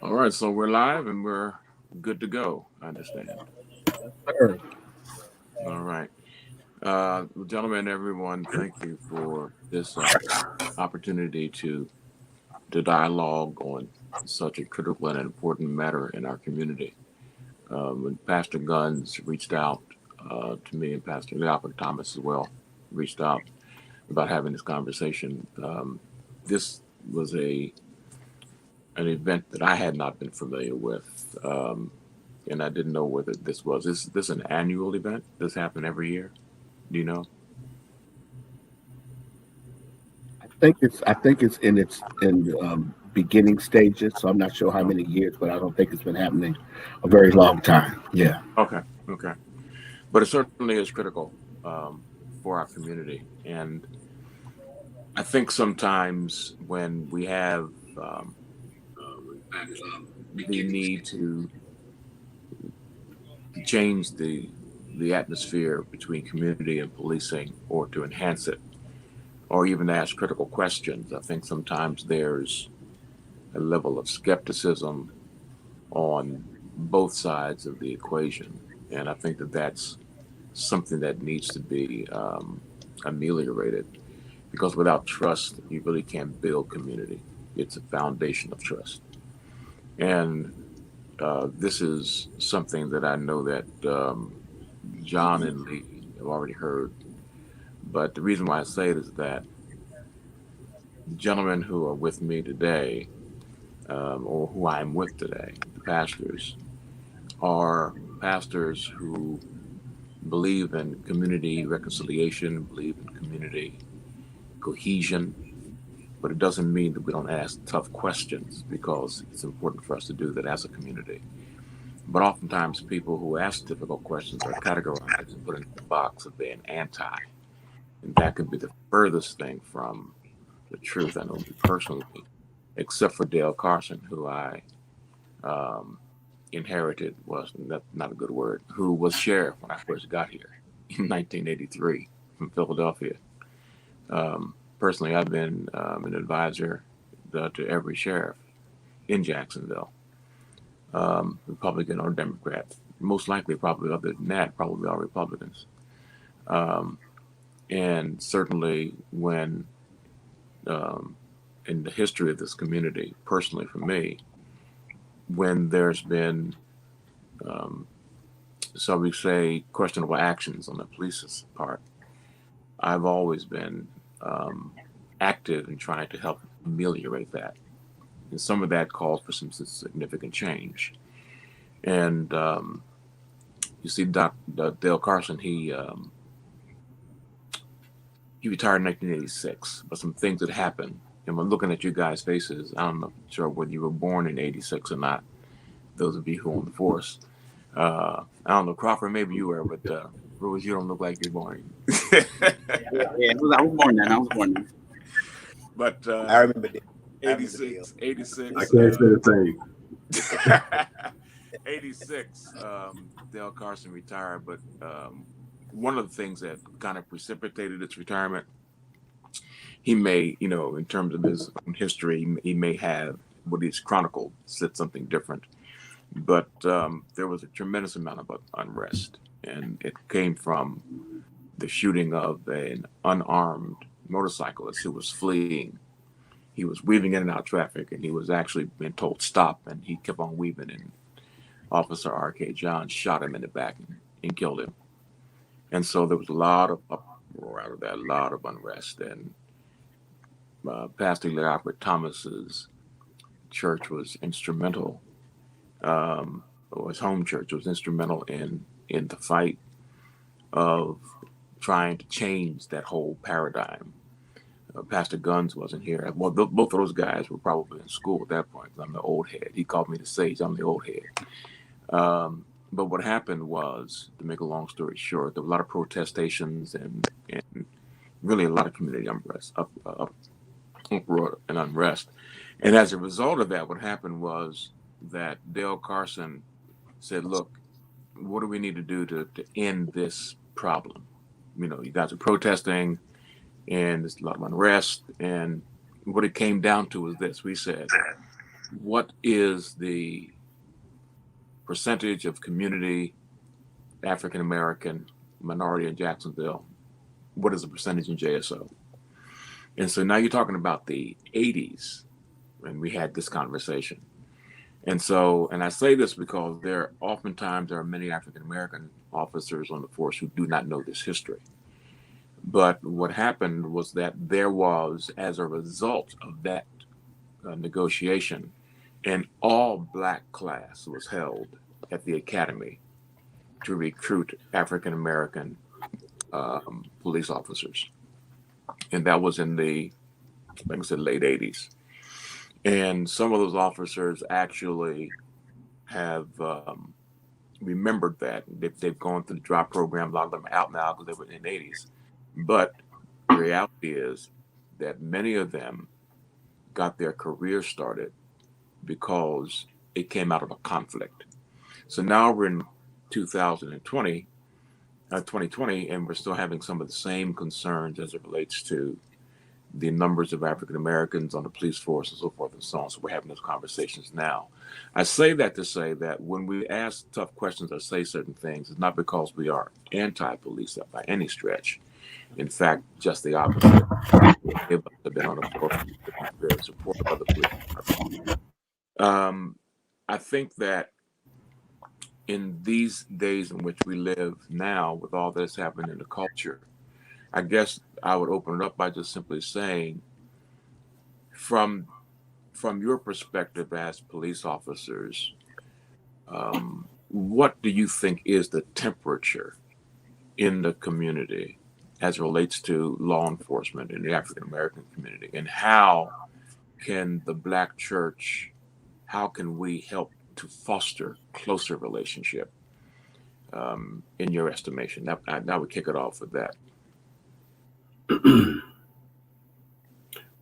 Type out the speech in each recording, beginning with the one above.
All right, so we're live and we're good to go. I understand. Sure. All right, gentlemen, everyone, thank you for this opportunity to dialogue on such a critical and important matter in our community. When Pastor Guns reached out to me and Pastor Leopold Thomas as well reached out about having this conversation. This was a an event that I had not been familiar with. And I didn't know whether this an annual event. This happen every year. Do you know? I think it's in beginning stages, so I'm not sure how No. many years, but I don't think it's been happening a very long time. Yeah. Okay. Okay. But it certainly is critical um, for our community, and I think sometimes when we have the need to change the atmosphere between community and policing, or to enhance it, or even ask critical questions, I think sometimes there's a level of skepticism on both sides of the equation. And I think that that's something that needs to be ameliorated, because without trust, you really can't build community. It's a foundation of trust. And this is something that I know that John and Lee have already heard. But the reason why I say it is that the gentlemen who are with me today, or who I'm with today, the pastors, are pastors who believe in community reconciliation, believe in community cohesion, but it doesn't mean that we don't ask tough questions, because it's important for us to do that as a community. But oftentimes, people who ask difficult questions are categorized and put in the box of being anti, and that could be the furthest thing from the truth. I know me personally, except for Dale Carson, who I um, inherited, was not a good word, who was sheriff when I first got here in 1983 from Philadelphia. Personally, I've been an advisor to every sheriff in Jacksonville, Republican or Democrat. Most likely, probably other than that, probably all Republicans. Um, and certainly, when um, in the history of this community, personally for me, when there's been, um, so we say, questionable actions on the police's part, I've always been um, active in trying to help ameliorate that. And some of that calls for some significant change. And you see, Dale Carson, he retired in 1986, but some things that happened. And when looking at you guys' faces, I don't know sure whether you were born in '86 or not. Those of you who are on the force, I don't know, Crawford, maybe you were, but Rose, you don't look like you're born. Yeah, I was born then. I was born then. But I remember Dale. I remember Dale. 86, I 86, can't say the same. 86, Dale Carson retired, but one of the things that kind of precipitated its retirement, he may, in terms of his own history, he may have, what he's chronicled, said something different. But there was a tremendous amount of unrest, and it came from the shooting of an unarmed motorcyclist who was fleeing. He was weaving in and out of traffic, and he was actually being told stop, and he kept on weaving. And Officer R.K. John shot him in the back and killed him. And so there was a lot of uproar out of that, a lot of unrest. And Pastor Leopold Thomas's church was instrumental, or his home church was instrumental in the fight of trying to change that whole paradigm. Pastor Guns wasn't here. Well, both of those guys were probably in school at that point. 'Cause I'm the old head. He called me the sage. I'm the old head. But what happened was, to make a long story short, there were a lot of protestations and really a lot of community unrest, uproar and unrest. And as a result of that, what happened was that Dale Carson said, look, what do we need to do to end this problem? You guys are protesting and there's a lot of unrest. And what it came down to was this. We said, what is the percentage of community African American minority in Jacksonville? What is the percentage in JSO? And so now you're talking about the 80s when we had this conversation. And so, and I say this because there are many African American officers on the force who do not know this history. But what happened was that there was, as a result of that negotiation, an all-black class was held at the academy to recruit African American police officers, and that was in the, like I said, late 80s. And some of those officers actually have remembered that. They've gone through the drop program. A lot of them are out now because they were in the 80s. But the reality is that many of them got their career started because it came out of a conflict. So now we're in 2020, and we're still having some of the same concerns as it relates to the numbers of African Americans on the police force and so forth and so on. So we're having those conversations now. I say that to say that when we ask tough questions or say certain things, it's not because we are anti-police by any stretch. In fact, just the opposite. They've been on the forefront, very supportive of the police department. I think that in these days in which we live now, with all that's happening in the culture, I guess I would open it up by just simply saying, from your perspective as police officers, what do you think is the temperature in the community as it relates to law enforcement in the African American community, and how can the Black church, how can we help to foster closer relationship in your estimation? That would kick it off with that.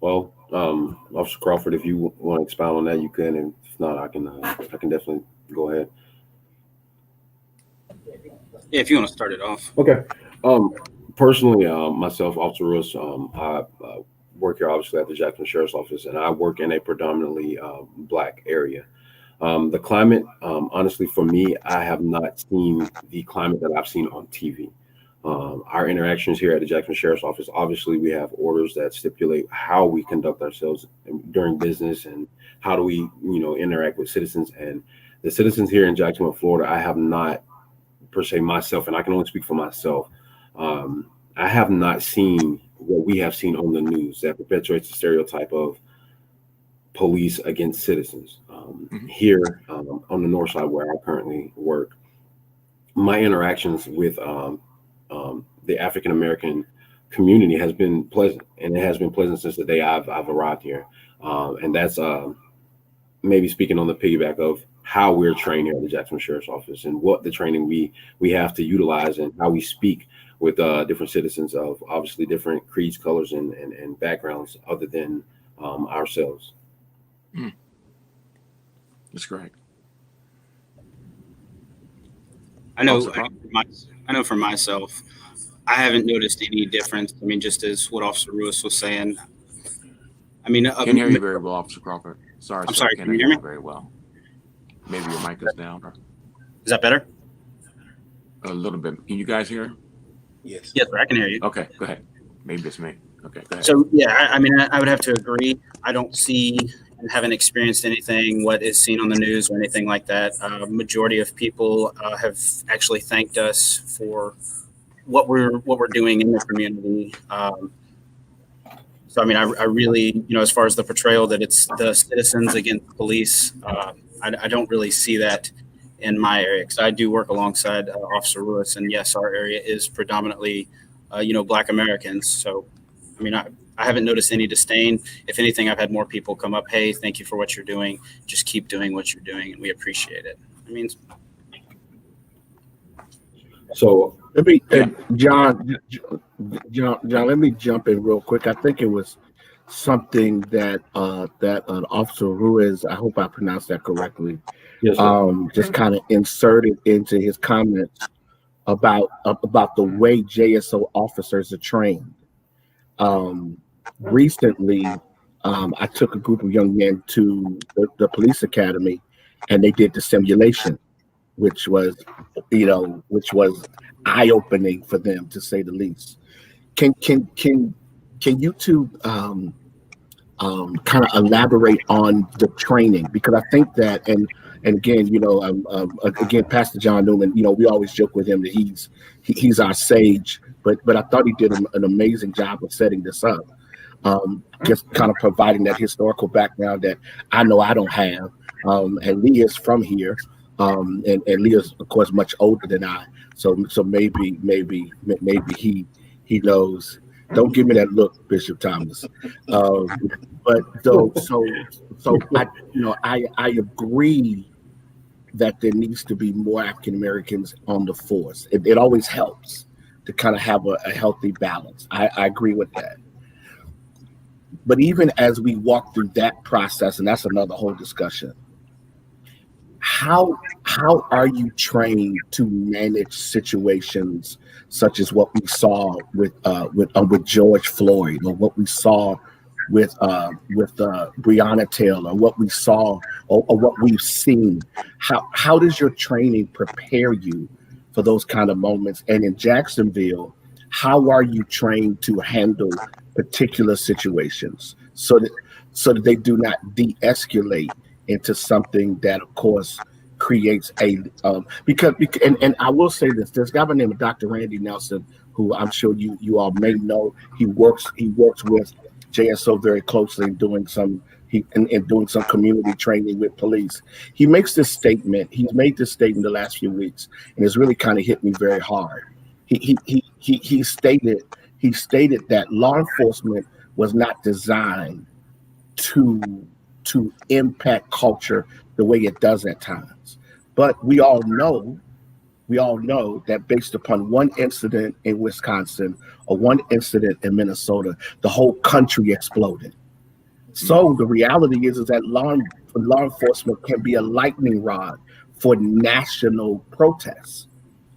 Well, Officer Crawford, if you want to expound on that, you can, and if not, I can definitely go ahead. Yeah, if you want to start it off. Okay. Personally, myself, Officer Ruiz, I work here obviously at the Jacksonville Sheriff's Office, and I work in a predominantly Black area. The climate, honestly, for me, I have not seen the climate that I've seen on TV. Our interactions here at the Jacksonville Sheriff's Office, obviously, we have orders that stipulate how we conduct ourselves during business and how do we, interact with citizens. And the citizens here in Jacksonville, Florida, I have not, per se, myself, and I can only speak for myself. I have not seen what we have seen on the news that perpetuates the stereotype of police against citizens. Here on the north side where I currently work, my interactions with the African American community has been pleasant, and it has been pleasant since the day I've arrived here. And that's maybe speaking on the piggyback of how we're trained here at the Jacksonville Sheriff's Office and what the training we have to utilize and how we speak with different citizens of obviously different creeds, colors, and backgrounds other than ourselves. That's great. I know for myself, I haven't noticed any difference. I mean, just as what Officer Ruiz was saying. I mean, I can hear you very well, Officer Crawford. Sorry, I'm sorry. I Can you hear me very well? Maybe your mic is down. Or Is that better? a little bit. Can you guys hear? Yes. Yes, sir. I can hear you. Okay, go ahead. Maybe it's me. Okay, go ahead. So yeah, I mean, I would have to agree. I don't see and haven't experienced anything what is seen on the news or anything like that. Majority of people have actually thanked us for what we're doing in the community. So I mean, I really, as far as the portrayal that it's the citizens against police, I don't really see that in my area, because I do work alongside Officer Ruiz, and yes, our area is predominantly, Black Americans. So, I mean, I haven't noticed any disdain. If anything, I've had more people come up, hey, thank you for what you're doing. Just keep doing what you're doing, and we appreciate it. I mean, So Let me, John, let me jump in real quick. I think it was something that Officer Ruiz, I hope I pronounced that correctly, yes, sir. just kind of inserted into his comments about the way JSO officers are trained. Recently, I took a group of young men to the police academy, and they did the simulation, which was, which was eye opening for them, to say the least. Can you two kind of elaborate on the training? Because I think that, and again, again, Pastor John Newman, we always joke with him that he's our sage, but I thought he did an amazing job of setting this up. Just kind of providing that historical background that I know I don't have. And Lee is from here, and Lee is, of course, much older than I. So maybe he knows. Don't give me that look, Bishop Thomas. But though, so I agree that there needs to be more African Americans on the force. It always helps to kind of have a healthy balance. I agree with that. But even as we walk through that process, and that's another whole discussion, how are you trained to manage situations such as what we saw with George Floyd, or what we saw with Breonna Taylor, what we saw or what we've seen? How does your training prepare you for those kind of moments? And in Jacksonville, how are you trained to handle particular situations so that they do not de-escalate into something that, of course, creates a because and I will say this: there's a guy by the name of Dr. Randy Nelson, who I'm sure you all may know. He works with JSO very closely, doing some community training with police. He makes this statement. He's made this statement the last few weeks, and it's really kind of hit me very hard. He stated that law enforcement was not designed to impact culture the way it does at times. But we all know that based upon one incident in Wisconsin or one incident in Minnesota, the whole country exploded. So the reality is that law enforcement can be a lightning rod for national protests.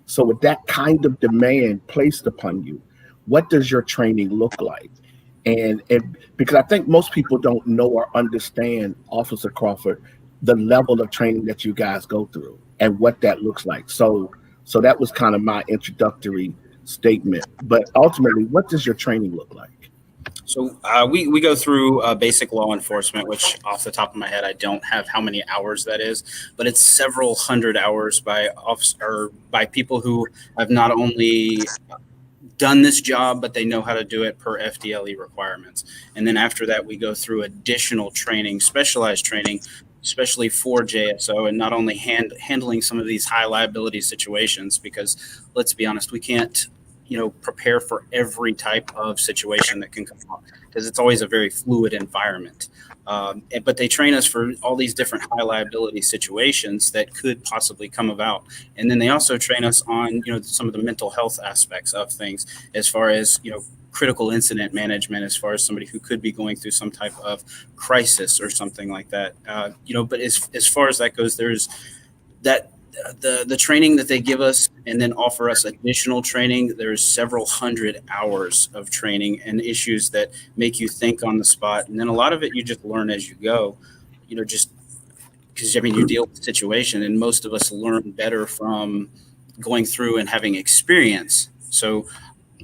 So with that kind of demand placed upon you, what does your training look like? And because I think most people don't know or understand, Officer Crawford, the level of training that you guys go through and what that looks like. So that was kind of my introductory statement. But ultimately, what does your training look like? So we go through basic law enforcement, which off the top of my head, I don't have how many hours that is, but it's several hundred hours by people who have not only done this job, but they know how to do it per FDLE requirements. And then after that, we go through additional training, specialized training, especially for JSO, and not only handling some of these high liability situations, because let's be honest, we can't, prepare for every type of situation that can come up, because it's always a very fluid environment. But they train us for all these different high liability situations that could possibly come about. And then they also train us on, some of the mental health aspects of things, as far as, critical incident management, as far as somebody who could be going through some type of crisis or something like that. But as far as that goes, there's that the training that they give us and then offer us additional training. There's several hundred hours of training and issues that make you think on the spot. And then a lot of it you just learn as you go, just because, you deal with the situation, and most of us learn better from going through and having experience. So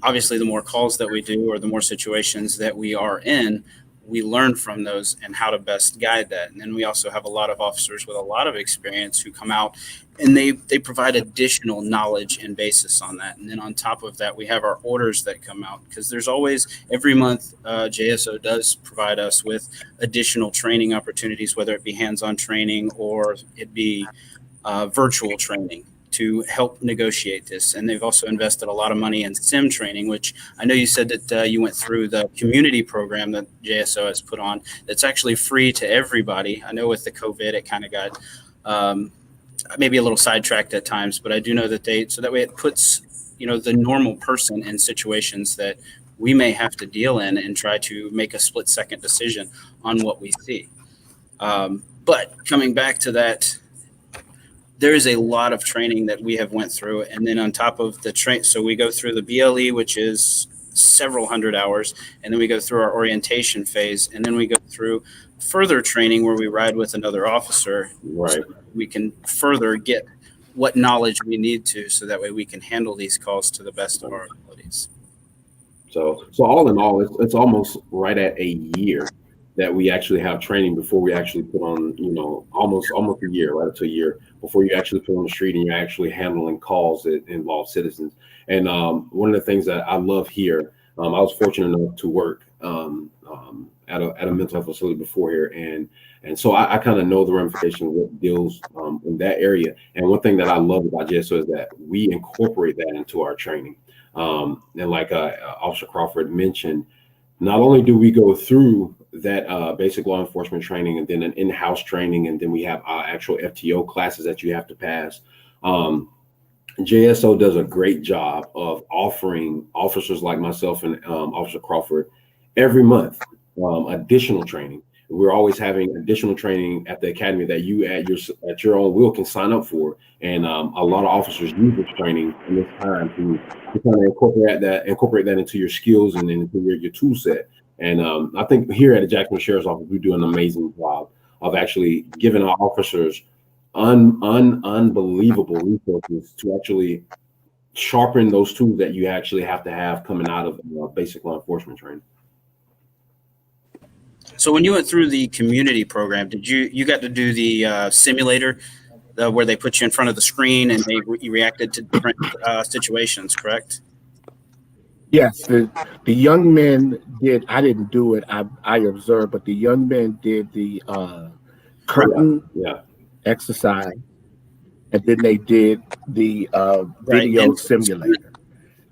obviously the more calls that we do, or the more situations that we are in, we learn from those and how to best guide that. And then we also have a lot of officers with a lot of experience who come out and they provide additional knowledge and basis on that. And then on top of that, we have our orders that come out, because there's always, every month, JSO does provide us with additional training opportunities, whether it be hands-on training or it be virtual training, to help negotiate this. And they've also invested a lot of money in SIM training, which I know you said that you went through the community program that JSO has put on. That's actually free to everybody. I know with the COVID, it kind of got maybe a little sidetracked at times, but I do know that so that way it puts, the normal person in situations that we may have to deal in and try to make a split-second decision on what we see. But coming back to that, there is a lot of training that we have went through. And then on top of the so we go through the BLE, which is several hundred hours, and then we go through our orientation phase, and then we go through further training where we ride with another officer. Right. So we can further get what knowledge we need to, so that way we can handle these calls to the best of our abilities. So all in all, it's almost right at a year that we actually have training before we actually put on, almost a year, right up to a year before you actually put on the street and you're actually handling calls that involve citizens. And one of the things that I love here, I was fortunate enough to work at a mental health facility before here, and so I kind of know the ramifications of what deals in that area. And one thing that I love about JSO is that we incorporate that into our training. And like Officer Crawford mentioned, not only do we go through that basic law enforcement training and then an in-house training, and then we have our actual FTO classes that you have to pass. JSO does a great job of offering officers like myself and Officer Crawford every month additional training. We're always having additional training at the academy that you at your own will can sign up for, and a lot of officers use this training in this time to kind of incorporate that into your skills and into your tool set. And I think here at the Jacksonville Sheriff's Office, we do an amazing job of actually giving our officers unbelievable resources to actually sharpen those tools that you actually have to have coming out of basic law enforcement training. So when you went through the community program, did you got to do the simulator where they put you in front of the screen and you reacted to different situations, correct? Yes, the young men did. I didn't do it. I observed, but the young men did the curtain exercise, and then they did the video simulator.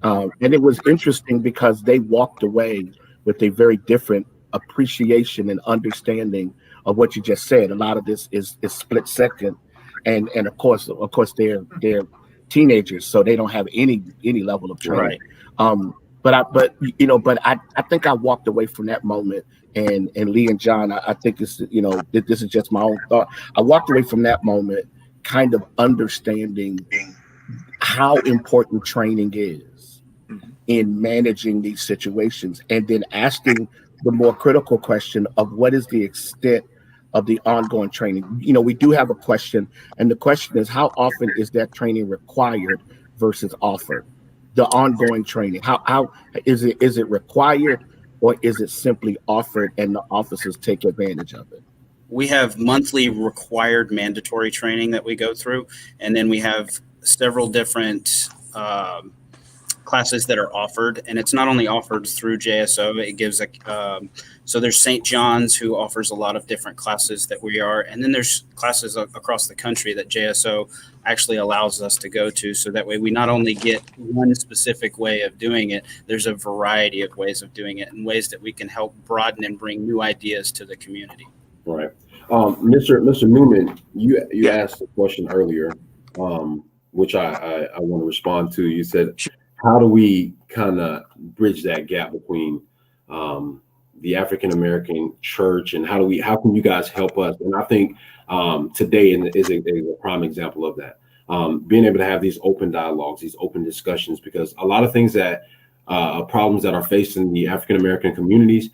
And it was interesting because they walked away with a very different appreciation and understanding of what you just said. A lot of this is split second, and of course they're teenagers, so they don't have any level of training. Right. But I think I walked away from that moment, and Lee and John, I think this is just my own thought. I walked away from that moment kind of understanding how important training is in managing these situations, and then asking the more critical question of what is the extent of the ongoing training. We do have a question, and the question is, how often is that training required versus offered? The ongoing training, how is it required, or is it simply offered and the officers take advantage of it? We have monthly required mandatory training that we go through, and then we have several different classes that are offered, and it's not only offered through JSO. It gives so there's St. John's, who offers a lot of different classes that we are, and then there's classes across the country that JSO actually allows us to go to, so that way we not only get one specific way of doing it, there's a variety of ways of doing it, and ways that we can help broaden and bring new ideas to the community. Right. Mr. Newman, you asked a question earlier, which I want to respond to. You said, how do we kind of bridge that gap between the African American church, and how can you guys help us? And I think today is a prime example of that. Being able to have these open dialogues, these open discussions, because a lot of things that problems that are facing the African American communities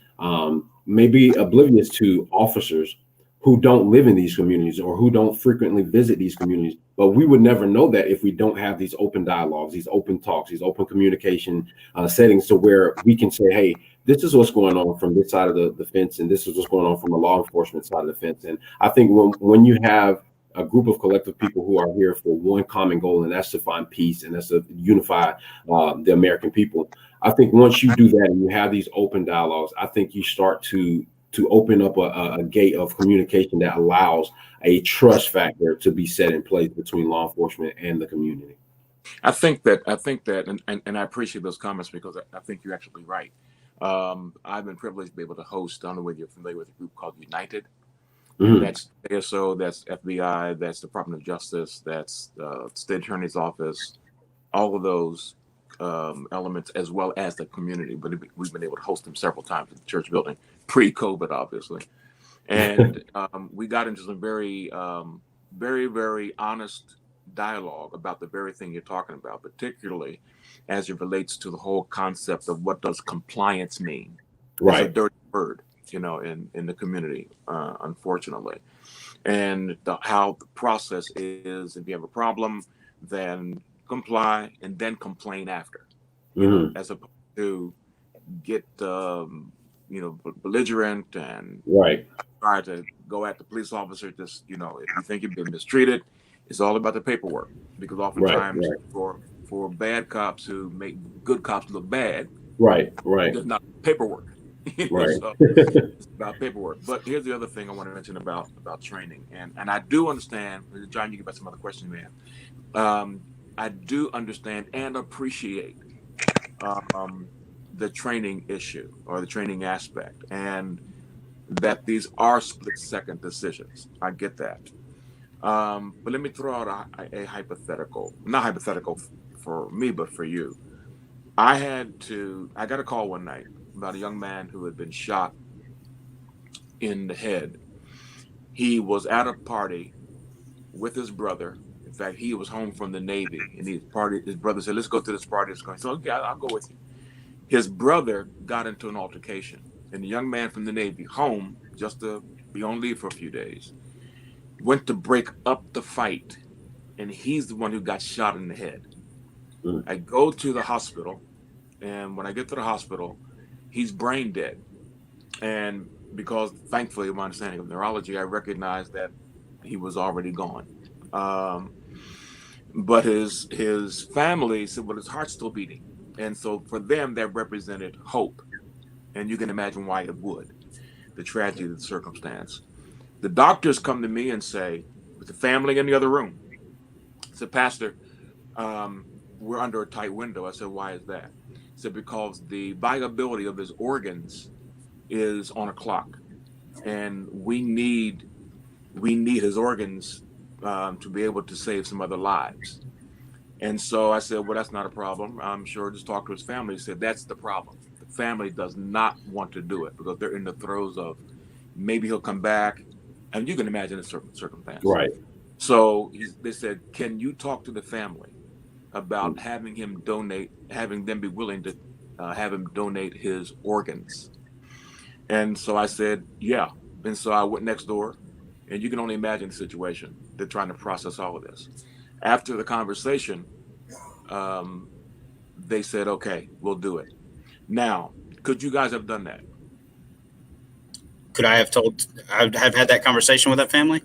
may be oblivious to officers who don't live in these communities or who don't frequently visit these communities. But we would never know that if we don't have these open dialogues, these open talks, these open communication settings, to where we can say, hey, this is what's going on from this side of the fence, and this is what's going on from the law enforcement side of the fence. And I think when you have a group of collective people who are here for one common goal, and that's to find peace, and that's to unify the American people, I think once you do that and you have these open dialogues, I think you start to open up a gate of communication that allows a trust factor to be set in place between law enforcement and the community. I think that, and I appreciate those comments, because I think you're actually right. I've been privileged to be able to host, I don't know whether you're familiar with a group called United. Mm-hmm. That's ASO, that's FBI, that's Department of Justice, that's the State Attorney's Office, all of those elements, as well as the community. But we've been able to host them several times at the church building, pre-COVID, obviously. And we got into some very, very, very honest dialogue about the very thing you're talking about, particularly as it relates to the whole concept of what does compliance mean. It's a Right. dirty word, in the community, unfortunately. And how the process is, if you have a problem, then comply and then complain after, Mhm. as opposed to get, belligerent and Right. try to go at the police officer. Just, if you think you've been mistreated, it's all about the paperwork. Because Right. oftentimes, Right. for bad cops who make good cops look bad, Right. Right. there's not paperwork. Right. So it's about paperwork. But here's the other thing I want to mention about training, and I do understand, John. You get back some other questions, man. I do understand and appreciate um, the training issue or the training aspect, and that these are split-second decisions. I get that. But let me throw out a hypothetical, not hypothetical for me, but for you. I got a call one night about a young man who had been shot in the head. He was at a party with his brother. In fact, he was home from the Navy, and his brother said, "Let's go to this party." It's going. So okay, I'll go with you. His brother got into an altercation, and the young man from the Navy, home just to be on leave for a few days, went to break up the fight, and he's the one who got shot in the head. Mm. I go to the hospital, and when I get to the hospital, he's brain dead. And because, thankfully, my understanding of neurology, I recognized that he was already gone. Um, but his family said, "Well, his heart's still beating," and so for them, that represented hope. And you can imagine why it would, the tragedy of the circumstance. The doctors come to me and say, with the family in the other room, said, "Pastor, um, we're under a tight window." I said, "Why is that?" He said, "Because the viability of his organs is on a clock, and we need his organs to be able to save some other lives." And so I said, "Well, that's not a problem. I'm sure." Just talk to his family. He said, "That's the problem. The family does not want to do it because they're in the throes of maybe he'll come back." And you can imagine the circumstance. Right. So they said, "Can you talk to the family Mm. about having them be willing to have him donate his organs?" And so I said, "Yeah." And so I went next door, and you can only imagine the situation. They're trying to process all of this. After the conversation, um, they said, "Okay, we'll do it." Now, could you guys have done that? Could I have had that conversation with that family?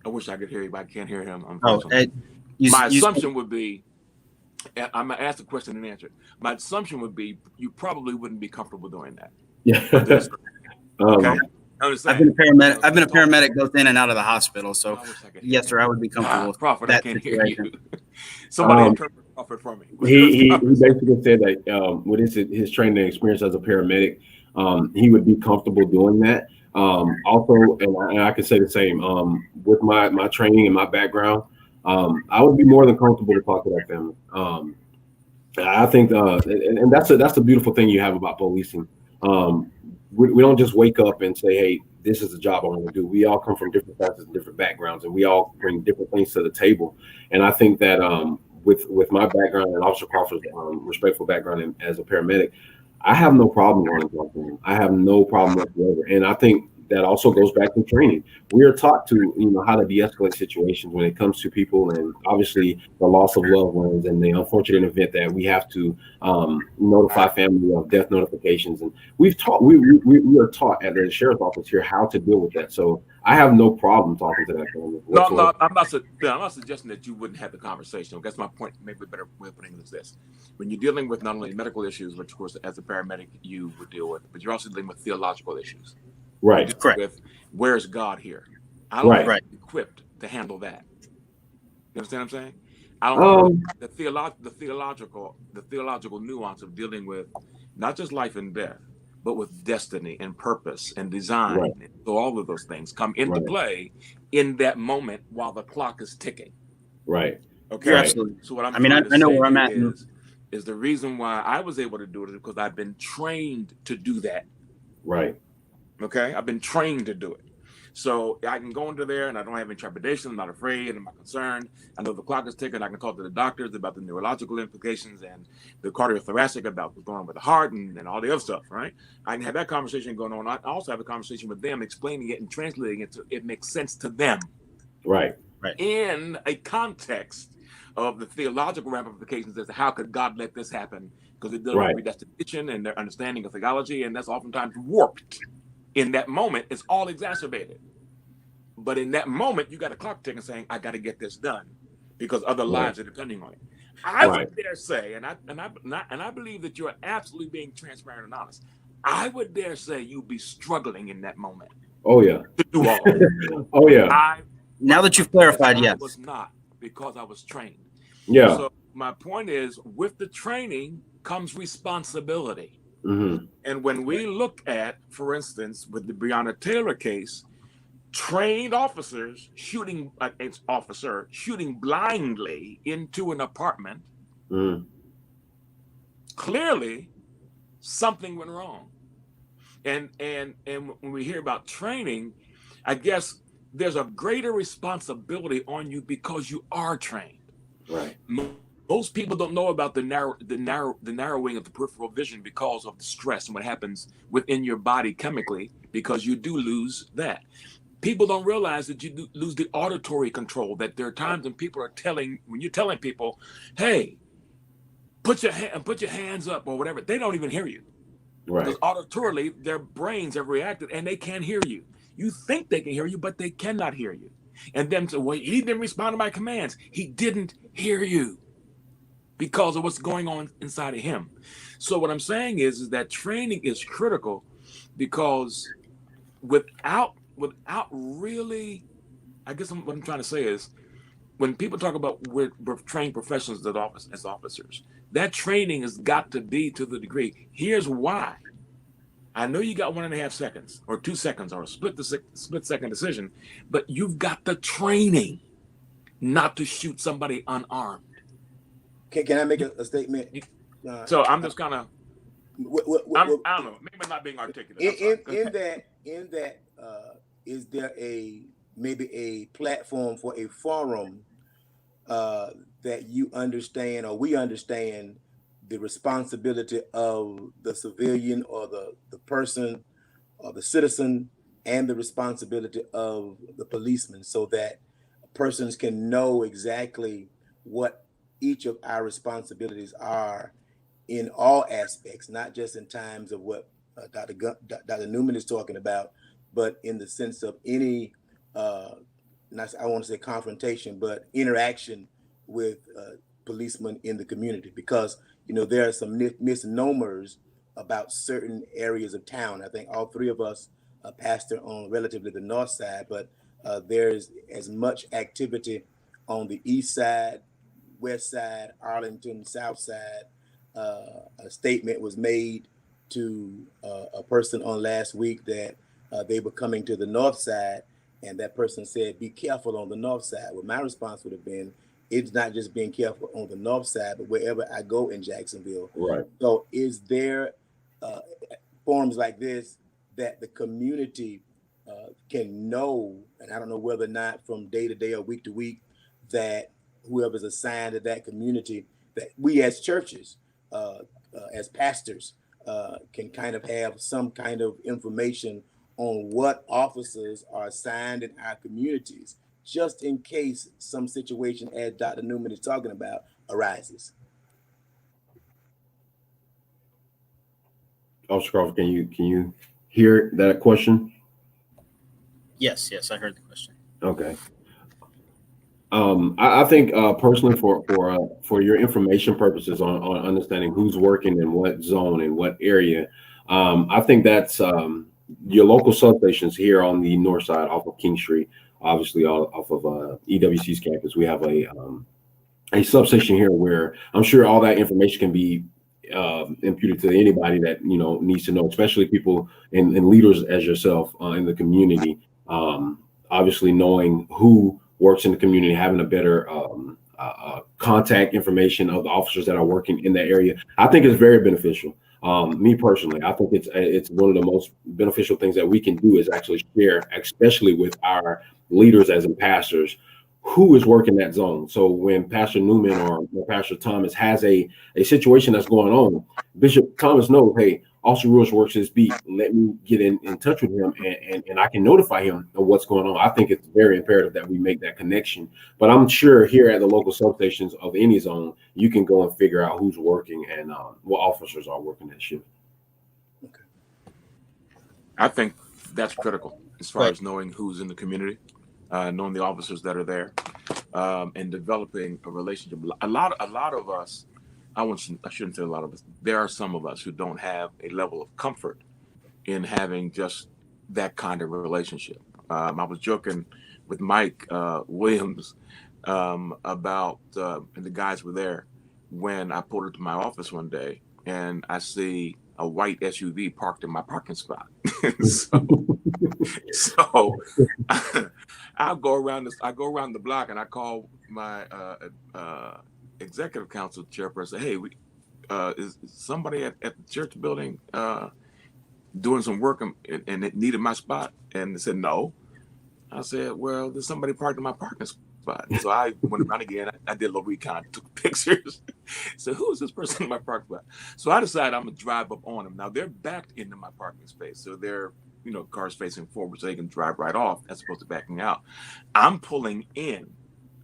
I wish I could hear you, but I can't hear him, Oh, unfortunately. you, My you, assumption would be, and I'm gonna ask the question and answer it. My assumption would be you probably wouldn't be comfortable doing that under Yeah. the Okay, um, I I've been a understand. paramedic. I've been a paramedic both in and out of the hospital. So I wish I could hear yes, you. sir, I would be comfortable with Prophet, I that can't hear you. situation. Somebody um, interpret Prophet for me. he basically said that with his training and experience as a paramedic, he would be comfortable doing that. Also, and I can say the same with my training and my background. I would be more than comfortable to talk to that family. I think, and that's the beautiful thing you have about policing. Um, we don't just wake up and say, "Hey, this is the job I want to do." We all come from different facets and different backgrounds, and we all bring different things to the table. And I think that with my background and Officer Crawford's respectful background as a paramedic, I have no problem going and talking to them. I have no problem whatsoever. And I think that also goes back to training. We are taught to, how to de-escalate situations when it comes to people, and obviously the loss of loved ones and the unfortunate event that we have to notify family of death notifications. And we are taught at the sheriff's office here how to deal with that. So I have no problem talking to that family No, whatsoever. I'm not suggesting that you wouldn't have the conversation. That's my point. Maybe a better way of putting it is this: when you're dealing with not only medical issues, which of course as a paramedic you would deal with, but you're also dealing with theological issues. Right. Correct. With where's God here? I don't Right. think Right. I'm equipped to handle that. You understand what I'm saying? I don't think the theological nuance of dealing with not just life and death, but with destiny and purpose and design. Right. So all of those things come into Right. play in that moment while the clock is ticking. Right. Okay. You're Right. absolutely. So what I'm I mean, trying to I know say where I'm here at. is the reason why I was able to do it is because I've been trained to do that. Right. Okay. I've been trained to do it. So I can go into there and I don't have any trepidation. I'm not afraid. I'm not concerned. I know the clock is ticking. I can talk to the doctors about the neurological implications and the cardiothoracic about what's going on with the heart and all the other stuff, right? I can have that conversation going on. I also have a conversation with them, explaining it and translating it so it makes sense to them. Right. In a context of the theological ramifications as to how could God let this happen, because it deals with predestination and their understanding of theology, and that's oftentimes warped. In that moment, it's all exacerbated. But in that moment, you got a clock ticking saying, I got to get this done because other lives are depending on it. I would dare say, and I believe that you're absolutely being transparent and honest. I would dare say you'd be struggling in that moment. Oh yeah. To do all of it. Oh yeah. Now that you've clarified, yes. I was not, because I was trained. Yeah. So my point is, with the training comes responsibility. Mm-hmm. And when we look at, for instance, with the Breonna Taylor case, trained officers shooting blindly into an apartment, clearly something went wrong. And when we hear about training, I guess there's a greater responsibility on you because you are trained. Right. Most people don't know about the narrowing of the peripheral vision because of the stress and what happens within your body chemically, because you do lose that. People don't realize that you lose the auditory control, that there are times when you're telling people, hey, put your hands up or whatever, they don't even hear you. Right. Because auditorily, their brains have reacted and they can't hear you. You think they can hear you, but they cannot hear you. And then so, well, he didn't respond to my commands. He didn't hear you because of what's going on inside of him. So what I'm saying is that training is critical, because without really, I guess what I'm trying to say is, when people talk about we're trained professionals as officers, that training has got to be to the degree. Here's why. I know you got 1.5 seconds or 2 seconds or a split second decision, but you've got the training not to shoot somebody unarmed. Can I make a statement? So I'm just kind of, I don't know, maybe I'm not being articulate. In that, is there maybe a platform for a forum that you understand, or we understand, the responsibility of the civilian or the person or the citizen, and the responsibility of the policeman, so that persons can know exactly what each of our responsibilities are in all aspects, not just in times of what Dr. Newman is talking about, but in the sense of any, I want to say confrontation, but interaction with policemen in the community. Because, there are some misnomers about certain areas of town. I think all three of us pastor on relatively the north side, but there's as much activity on the east side, west side, Arlington, south side. A statement was made to a person on last week that they were coming to the north side, and that person said, be careful on the north side. Well, my response would have been, it's not just being careful on the north side, but wherever I go in Jacksonville. Right. So is there forums like this that the community can know, and I don't know whether or not from day to day or week to week, that whoever's assigned to that community, that we as churches, as pastors, can kind of have some kind of information on what officers are assigned in our communities, just in case some situation, as Dr. Newman is talking about, arises. Officer Crawford, can you hear that question? Yes, I heard the question. Okay. I think personally, for your information purposes on understanding who's working in what zone and what area, I think that's your local substations here on the north side off of King Street, obviously off of EWC's campus. We have a substation here where I'm sure all that information can be imputed to anybody that needs to know, especially people and leaders as yourself in the community. Obviously, knowing who works in the community, having a better contact information of the officers that are working in that area, I think is very beneficial. Me personally, I think it's one of the most beneficial things that we can do is actually share, especially with our leaders as in pastors, who is working that zone. So when Pastor Newman or Pastor Thomas has a situation that's going on, Bishop Thomas knows, hey, Officer Rules works his beat. Let me get in touch with him and I can notify him of what's going on. I think it's very imperative that we make that connection. But I'm sure here at the local substations of any zone, you can go and figure out who's working and what officers are working that shift. I think that's critical as far Right. as knowing who's in the community, knowing the officers that are there, and developing a relationship. A lot of us, I shouldn't say a lot of us. There are some of us who don't have a level of comfort in having just that kind of relationship. I was joking with Mike Williams about, and the guys were there when I pulled into my office one day, and I see a white SUV parked in my parking spot. so I go around the block and I call my executive council chairperson. Hey, is somebody at the church building doing some work and it needed my spot? And they said no. I said, well, there's somebody parked in my parking spot. So I went around again. I did a little recon, took pictures. So who is this person in my parking spot? So I decided I'm gonna drive up on them. Now they're backed into my parking space, so they're cars facing forward, so they can drive right off as opposed to backing out. I'm pulling in,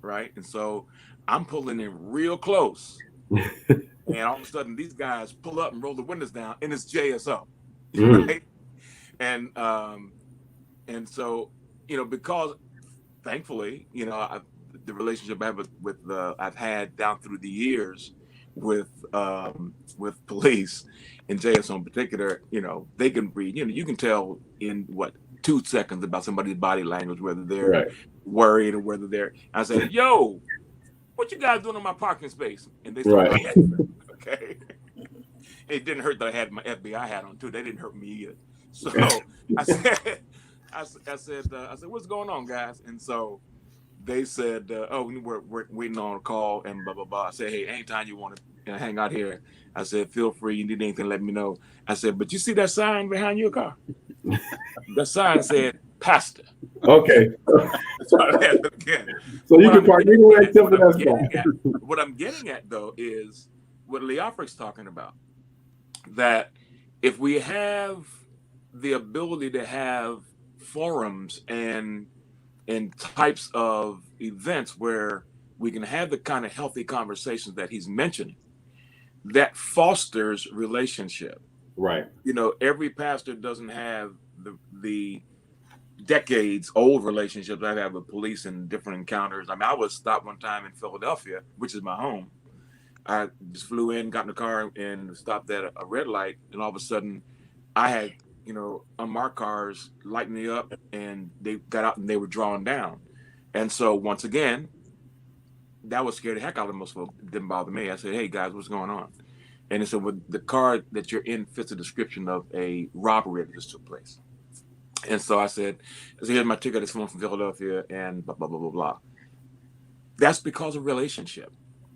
right, and so I'm pulling in real close, and all of a sudden these guys pull up and roll the windows down, and it's JSO, right? And so because thankfully the relationship I have with I've had down through the years with police and JSO in particular, they can read. You can tell in 2 seconds about somebody's body language, whether they're worried or whether they're. I say, "Yo, what you guys doing in my parking space?" And they start laughing. Okay. It didn't hurt that I had my FBI hat on too. They didn't hurt me either. So I said, what's going on, guys? And so they said, we're waiting on a call and blah, blah, blah. I said, hey, anytime you want to hang out here, I said, feel free. You need anything, let me know. I said, but you see that sign behind your car? The sign said, Pastor. Okay. So I had it again. So you can park anywhere except for that spot. What I'm getting at, though, is what Leofric's talking about. That if we have the ability to have forums and types of events where we can have the kind of healthy conversations that he's mentioning, that fosters relationship. Right. Every pastor doesn't have the decades old relationships I have with police and different encounters. I mean, I was stopped one time in Philadelphia, which is my home. I just flew in, got in the car, and stopped at a red light, and all of a sudden, I had unmarked cars lighting me up, and they got out and they were drawn down. And so once again, that was scared the heck out of most folks. It didn't bother me. I said, hey guys, what's going on? And they said, well, the car that you're in fits the description of a robbery that just took place. And so I said, here's my ticket. It's from Philadelphia and blah, blah, blah, blah, blah. That's because of relationship.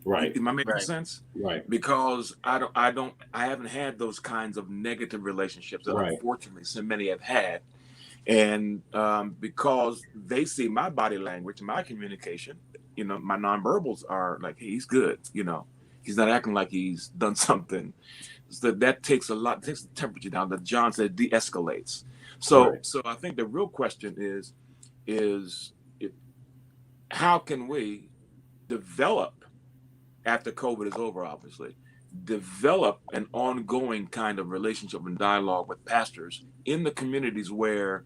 Right. Am I making sense? Right. Because I haven't had those kinds of negative relationships that unfortunately so many have had. And because they see my body language, my communication, my nonverbals are like, hey, he's good. He's not acting like he's done something. So that takes takes the temperature down. That John said de-escalates. So I think the real question is how can we develop, after COVID is over, obviously, develop an ongoing kind of relationship and dialogue with pastors in the communities where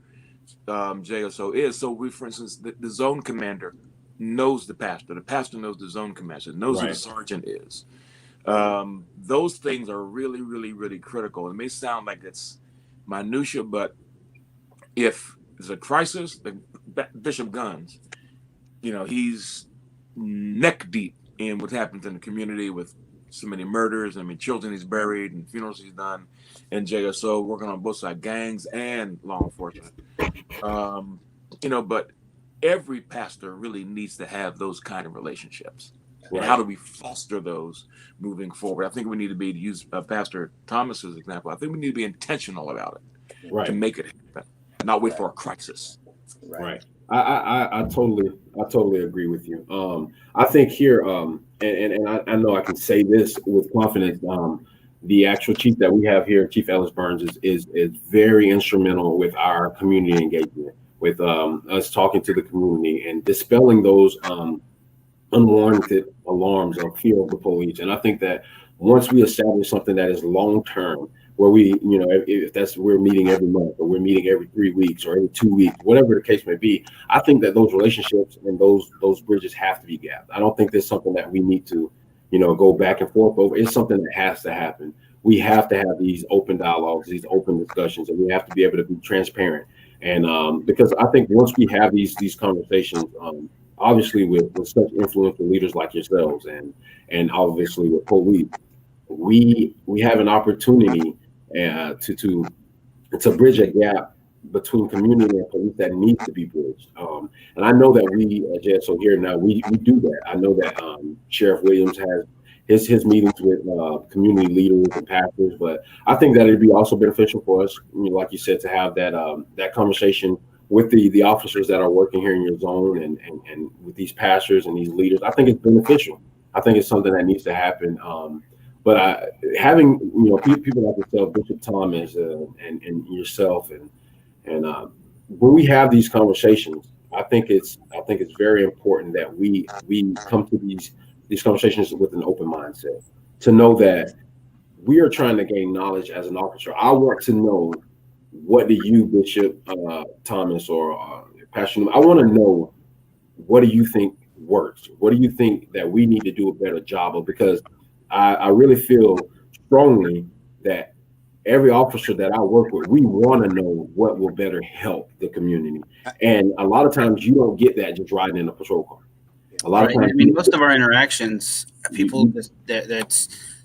JSO is. So we, for instance, the zone commander knows the pastor knows the zone commander, knows who the sergeant is. Those things are really, really, really critical. It may sound like it's minutia, but if there's a crisis, Bishop Guns, he's neck deep in what happens in the community with so many murders. I mean, children he's buried and funerals he's done, and JSO working on both sides, gangs and law enforcement. But every pastor really needs to have those kind of relationships. And how do we foster those moving forward? I think we need to be, to use Pastor Thomas's example, I think we need to be intentional about it to make it happen, not wait for a crisis. Right. I totally agree with you. I think here, and I know I can say this with confidence. The actual chief that we have here, Chief Ellis Burns, is very instrumental with our community engagement, with us talking to the community and dispelling those unwarranted alarms or fear of the police. And I think that once we establish something that is long term, where we, if that's we're meeting every month or we're meeting every 3 weeks or every 2 weeks, whatever the case may be, I think that those relationships and those bridges have to be gapped. I don't think there's something that we need to, go back and forth over. It's something that has to happen. We have to have these open dialogues, these open discussions, and we have to be able to be transparent. And because I think once we have these conversations, obviously with such influential leaders like yourselves and obviously with police, we have an opportunity to bridge a gap between community and police that needs to be bridged. And I know that we at JSO here now, we do that. I know that Sheriff Williams has his meetings with community leaders and pastors, but I think that it'd be also beneficial for us, like you said, to have that conversation with the officers that are working here in your zone and with these pastors and these leaders. I think it's beneficial. I think it's something that needs to happen. But having people like yourself, Bishop Thomas, and yourself, and when we have these conversations, I think it's very important that we come to these conversations with an open mindset, to know that we are trying to gain knowledge as an officer. I want to know, what do you, Bishop Thomas or Pastor Newman, I want to know, what do you think works? What do you think that we need to do a better job of? Because I really feel strongly that every officer that I work with, we want to know what will better help the community. And a lot of times you don't get that just riding in a patrol car. A lot of times, most of our interactions, people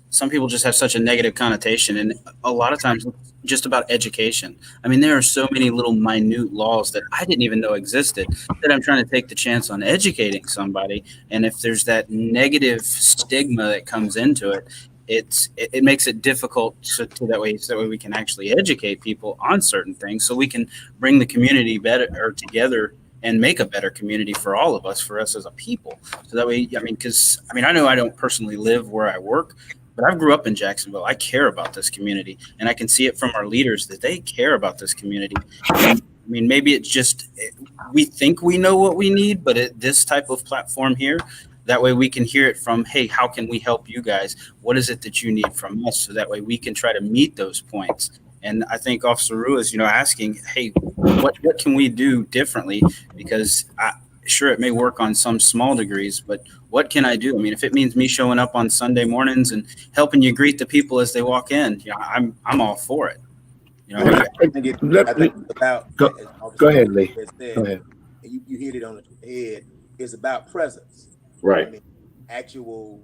some people just have such a negative connotation, and a lot of times it's just about education. There are so many little minute laws that I didn't even know existed that I'm trying to take the chance on educating somebody. And if there's that negative stigma that comes into it, it makes it difficult so that way we can actually educate people on certain things, so we can bring the community better together and make a better community for all of us, for us as a people. So that way, because I know I don't personally live where I work, but I grew up in Jacksonville. I care about this community, and I can see it from our leaders that they care about this community. And, maybe it's just we think we know what we need, but this type of platform here, that way we can hear it from, hey, how can we help you guys? What is it that you need from us? So that way we can try to meet those points. And I think Officer Rua is, asking, hey, what can we do differently? Because sure, it may work on some small degrees, but what can I do? If it means me showing up on Sunday mornings and helping you greet the people as they walk in, I'm all for it. I think about go ahead, Lee. Go ahead. You hit it on the head. It's about presence, right? Actual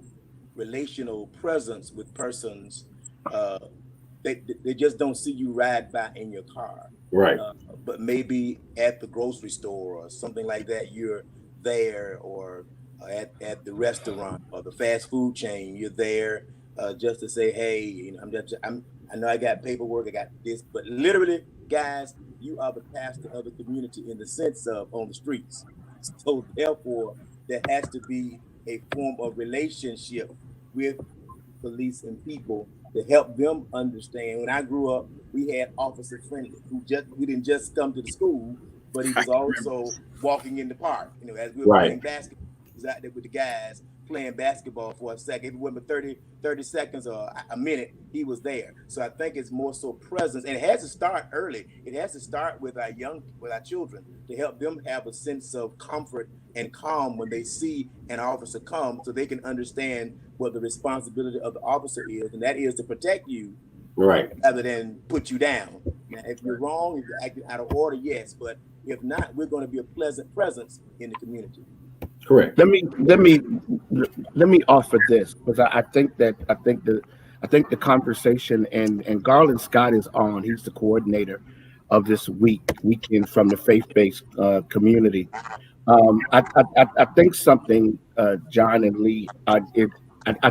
relational presence with persons. They just don't see you ride by in your car, right? But maybe at the grocery store or something like that, you're there, or at the restaurant or the fast food chain, you're there just to say, hey, I know I got paperwork, I got this, but literally, guys, you are the pastor of the community in the sense of on the streets. So therefore, there has to be a form of relationship with police and people to help them understand. When I grew up, we had Officer Friendly, who didn't just come to the school, but he was also walking in the park. As we were playing basketball, he was out there with the guys playing basketball for a second. If it wasn't 30 seconds or a minute, he was there. So I think it's more so presence, and it has to start early. It has to start with our children, to help them have a sense of comfort and calm when they see an officer come, so they can understand what the responsibility of the officer is, and that is to protect you, right, rather than put you down. Now, if you're wrong, if you're acting out of order, yes, but if not, we're going to be a pleasant presence in the community. Correct. Let me offer this, because I think the conversation, and Garland Scott is on. He's the coordinator of this weekend from the faith-based community. I think something, John and Lee, I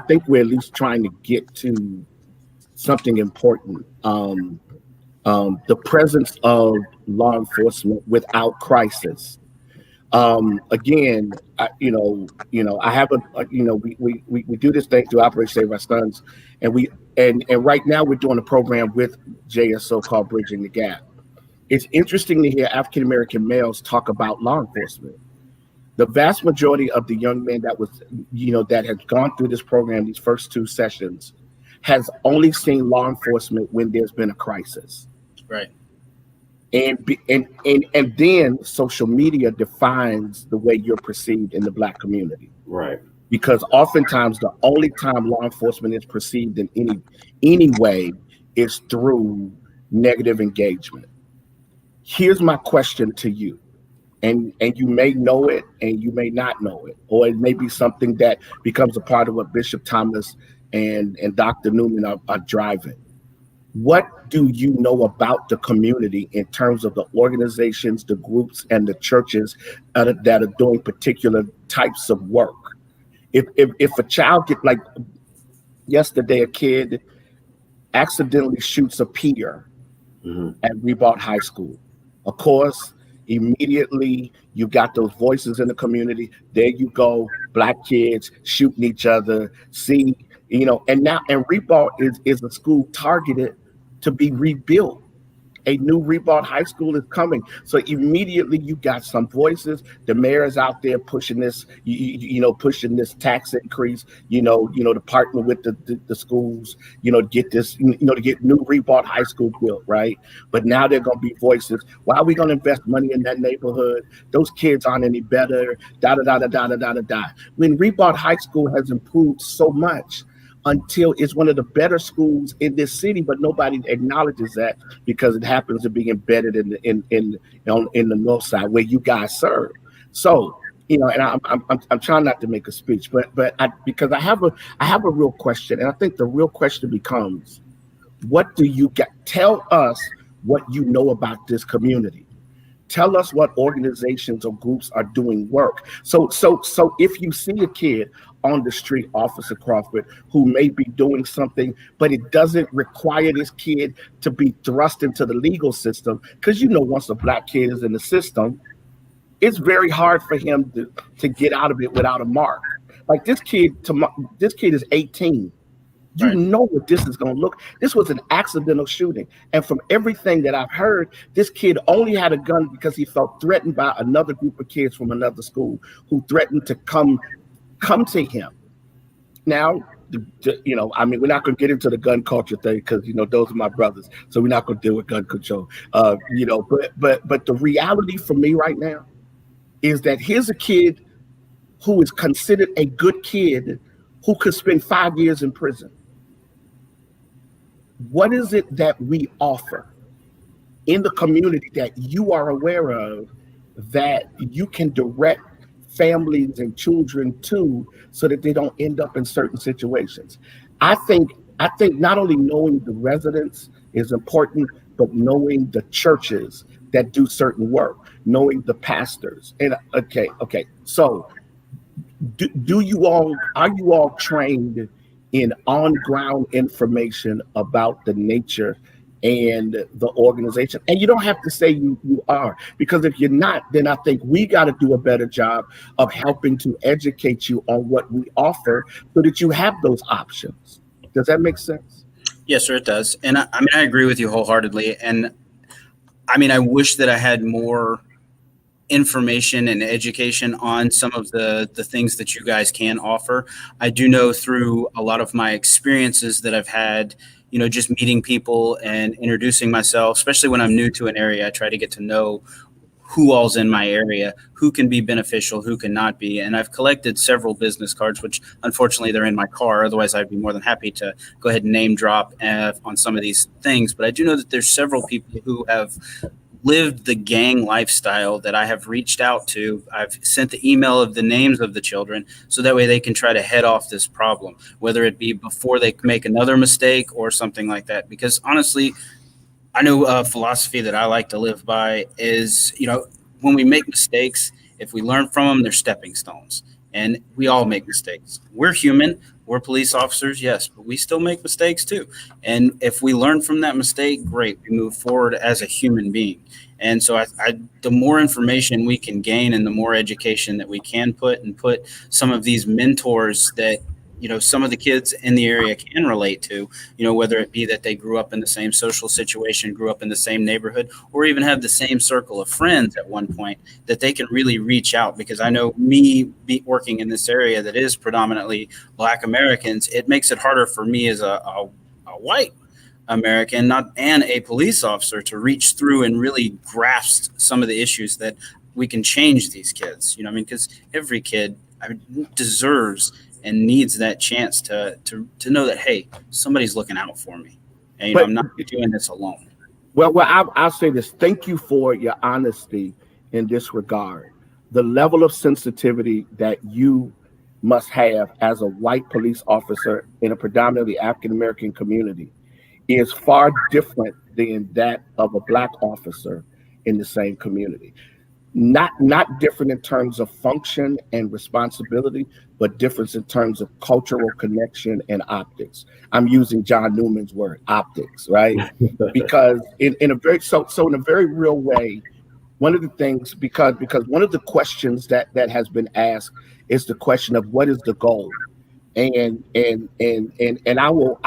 think we're at least trying to get to something important. The presence of law enforcement without crisis. Again, I have we do this thing through Operation Save Our Sons, and right now we're doing a program with JSO called Bridging the Gap. It's interesting to hear African American males talk about law enforcement. The vast majority of the young men that has gone through this program, these first two sessions, has only seen law enforcement when there's been a crisis. Right. And then social media defines the way you're perceived in the Black community. Right. Because oftentimes the only time law enforcement is perceived in any way is through negative engagement. Here's my question to you. And you may know it and you may not know it, or it may be something that becomes a part of what Bishop Thomas and Dr. Newman are driving. What do you know about the community in terms of the organizations, the groups, and the churches that are doing particular types of work? If a child like yesterday, a kid accidentally shoots a peer at Reebok High School, of course, immediately you got those voices in the community. There you go, Black kids shooting each other. See, and Reebok is a school targeted to be rebuilt. A new Reebok High School is coming. So immediately you got some voices. The mayor is out there pushing this, pushing this tax increase, to partner with the schools, to get this, to get new Reebok High School built, right? But now they're going to be voices. Why are we going to invest money in that neighborhood? Those kids aren't any better, da-da-da-da-da-da-da-da. When Reebok High School has improved so much, until it's one of the better schools in this city, but nobody acknowledges that because it happens to be embedded in the north side where you guys serve. So, and I'm trying not to make a speech, but because I have a real question, and I think the real question becomes, what do you get? Tell us what you know about this community. Tell us what organizations or groups are doing work. So if you see a kid on the street, Officer Crawford, who may be doing something, but it doesn't require this kid to be thrust into the legal system, because once a Black kid is in the system, it's very hard for him to get out of it without a mark. Like this kid is 18. You know what this is going to look. This was an accidental shooting. And from everything that I've heard, this kid only had a gun because he felt threatened by another group of kids from another school who threatened to come to him. Now, we're not going to get into the gun culture thing because, those are my brothers. So we're not going to deal with gun control. But the reality for me right now is that here's a kid who is considered a good kid who could spend 5 years in prison. What is it that we offer in the community that you are aware of that you can direct families and children to so that they don't end up in certain situations? I think not only knowing the residents is important, but knowing the churches that do certain work, knowing the pastors. And okay. So are you all trained in on-ground information about the nature and the organization? And you don't have to say you are, because if you're not, then I think we got to do a better job of helping to educate you on what we offer so that you have those options. Does that make sense? Yes, sir, it does. And I agree with you wholeheartedly. And I wish that I had more information and education on some of the things that you guys can offer. I do know through a lot of my experiences that I've had, just meeting people and introducing myself, especially when I'm new to an area, I try to get to know who all's in my area, who can be beneficial, who cannot be. And I've collected several business cards, which unfortunately they're in my car. Otherwise, I'd be more than happy to go ahead and name drop on some of these things. But I do know that there's several people who have lived the gang lifestyle that I have reached out to. I've sent the email of the names of the children so that way they can try to head off this problem, whether it be before they make another mistake or something like that. Because honestly, I know a philosophy that I like to live by is, when we make mistakes, If we learn from them, they're stepping stones. And we all make mistakes. We're human. We're police officers, yes, but we still make mistakes too. And if we learn from that mistake, great. We move forward as a human being. And so the more information we can gain and the more education that we can put some of these mentors that, some of the kids in the area can relate to, whether it be that they grew up in the same social situation, grew up in the same neighborhood, or even have the same circle of friends at one point, that they can really reach out. Because I know working in this area that is predominantly Black Americans, it makes it harder for me as a white American and a police officer to reach through and really grasp some of the issues that we can change these kids, because every kid deserves and needs that chance to know that, hey, somebody's looking out for me, and I'm not doing this alone. Well, I'll say this. Thank you for your honesty in this regard. The level of sensitivity that you must have as a white police officer in a predominantly African American community is far different than that of a Black officer in the same community. Not different in terms of function and responsibility, but difference in terms of cultural connection and optics. I'm using John Newman's word, optics, right? Because in a very real way, one of the things, because one of the questions that has been asked is the question of what is the goal, and I will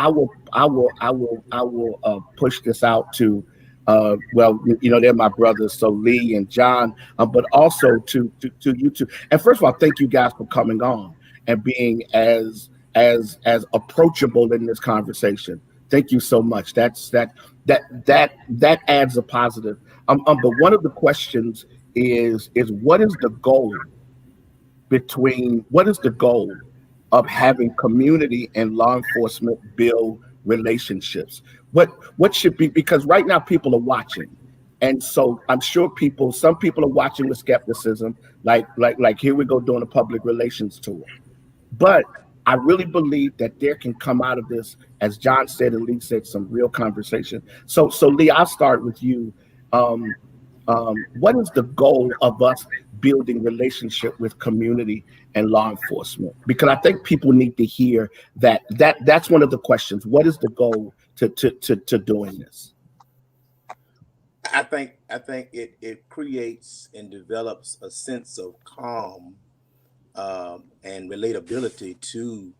push this out to. They're my brothers, so Lee and John, but also to you two. And first of all, thank you guys for coming on and being as approachable in this conversation. Thank you so much. That adds a positive. But one of the questions is what is the goal of having community and law enforcement build relationships? What should be, because right now people are watching, and so I'm sure some people are watching with skepticism, like here we go doing a public relations tour. But I really believe that there can come out of this, as John said and Lee said, some real conversation. So Lee, I'll start with you. What is the goal of us building relationship with community and law enforcement? Because I think people need to hear that's one of the questions. What is the goal to doing this? I think it creates and develops a sense of calm and relatability to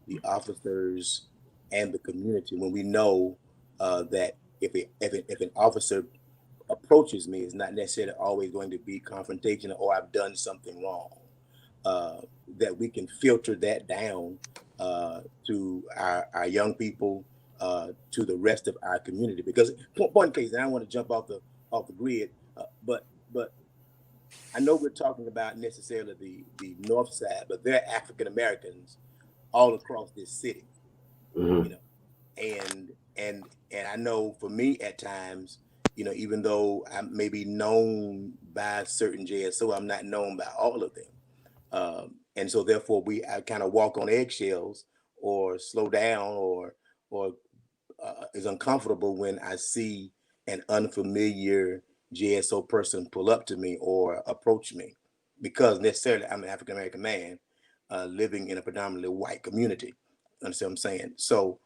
the officers and the community when we know that if an officer approaches me, it's not necessarily always going to be confrontational or I've done something wrong. That we can filter that down to our young people, to the rest of our community. Because point case, and I don't want to jump off the grid, but I know we're talking about necessarily the north side, but there are African Americans all across this city, Mm-hmm. and I know for me at times, even though I may be known by certain JSO, I'm not known by all of them. And so therefore I kind of walk on eggshells or slow down or is uncomfortable when I see an unfamiliar JSO person pull up to me or approach me, because necessarily I'm an African American man living in a predominantly white community. Understand what I'm saying? So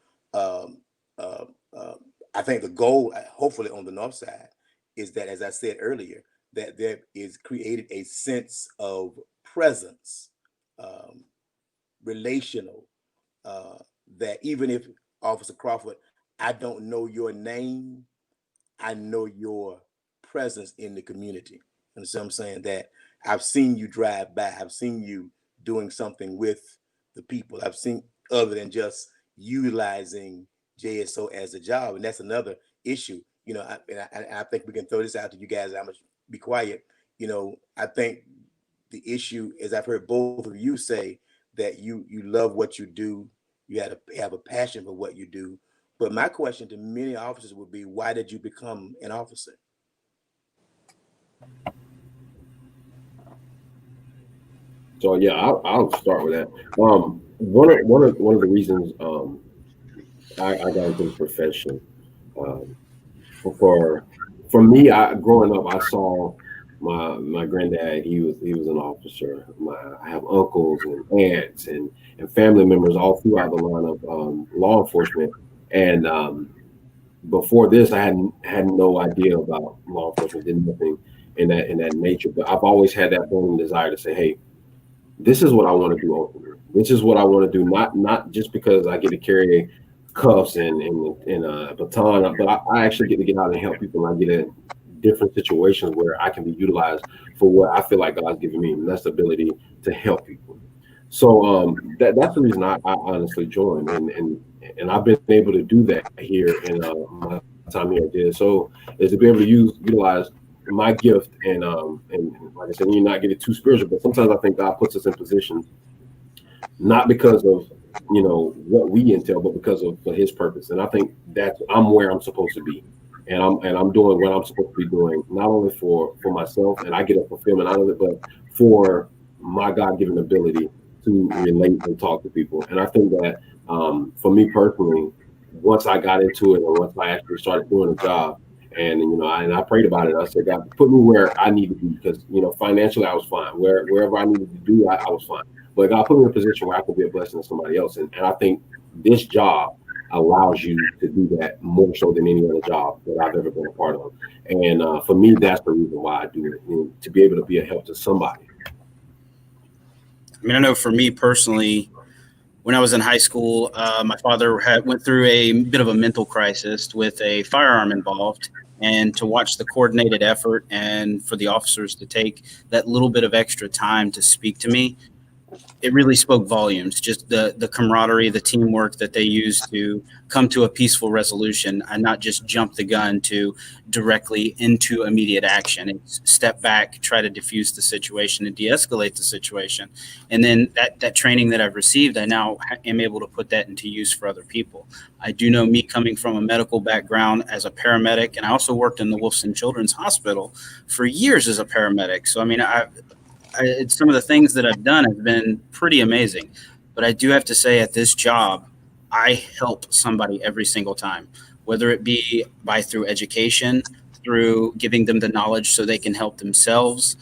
I think the goal, hopefully on the north side, is that, as I said earlier, that there is created a sense of presence, relational, that even if, Officer Crawford, I don't know your name, I know your presence in the community. And so I'm saying that I've seen you drive by, I've seen you doing something with the people, I've seen, other than just utilizing JSO as a job. And that's another issue. I think we can throw this out to you guys. I'm gonna be quiet. I think the issue is, I've heard both of you say that you love what you do, you have a passion for what you do. But my question to many officers would be, why did you become an officer? So yeah, I'll start with that. One of the reasons I got into the profession, for me, growing up, I saw My granddad, he was an officer. I have uncles and aunts and family members all throughout the line of law enforcement. And before this, I had no idea about law enforcement, did nothing in that nature. But I've always had that burning desire to say, hey, this is what I want to do ultimately. This is what I want to do, not just because I get to carry cuffs and a baton, but I actually get to get out and help people. And I get in different situations where I can be utilized for what I feel like God's given me, and that's the ability to help people. So that's the reason I honestly joined, and I've been able to do that here in my time here at DSO, is to be able to utilize my gift and like I said, you're not getting too spiritual, but sometimes I think God puts us in positions not because of what we entail, but because of for His purpose. And I think that I'm where I'm supposed to be, and I'm doing what I'm supposed to be doing, not only for myself, and I get a fulfillment out of it, but for my God-given ability to relate and talk to people. And I think that for me personally, once I got into it, and once I actually started doing the job, and I prayed about it. I said, God, put me where I need to be, because financially I was fine. Wherever I needed to do, I was fine. But God put me in a position where I could be a blessing to somebody else. And I think this job allows you to do that more so than any other job that I've ever been a part of. And for me, that's the reason why I do it, to be able to be a help to somebody. I mean, I know for me personally, when I was in high school, my father went through a bit of a mental crisis with a firearm involved. And to watch the coordinated effort and for the officers to take that little bit of extra time to speak to me, it really spoke volumes. Just the camaraderie, the teamwork that they used to come to a peaceful resolution and not just jump the gun to directly into immediate action. It's step back, try to diffuse the situation and de-escalate the situation. And then that training that I've received, I now am able to put that into use for other people. I do know, me coming from a medical background as a paramedic, and I also worked in the Wolfson Children's Hospital for years as a paramedic. So, I mean, it's some of the things that I've done have been pretty amazing, but I do have to say, at this job, I help somebody every single time, whether it be through education, through giving them the knowledge so they can help themselves.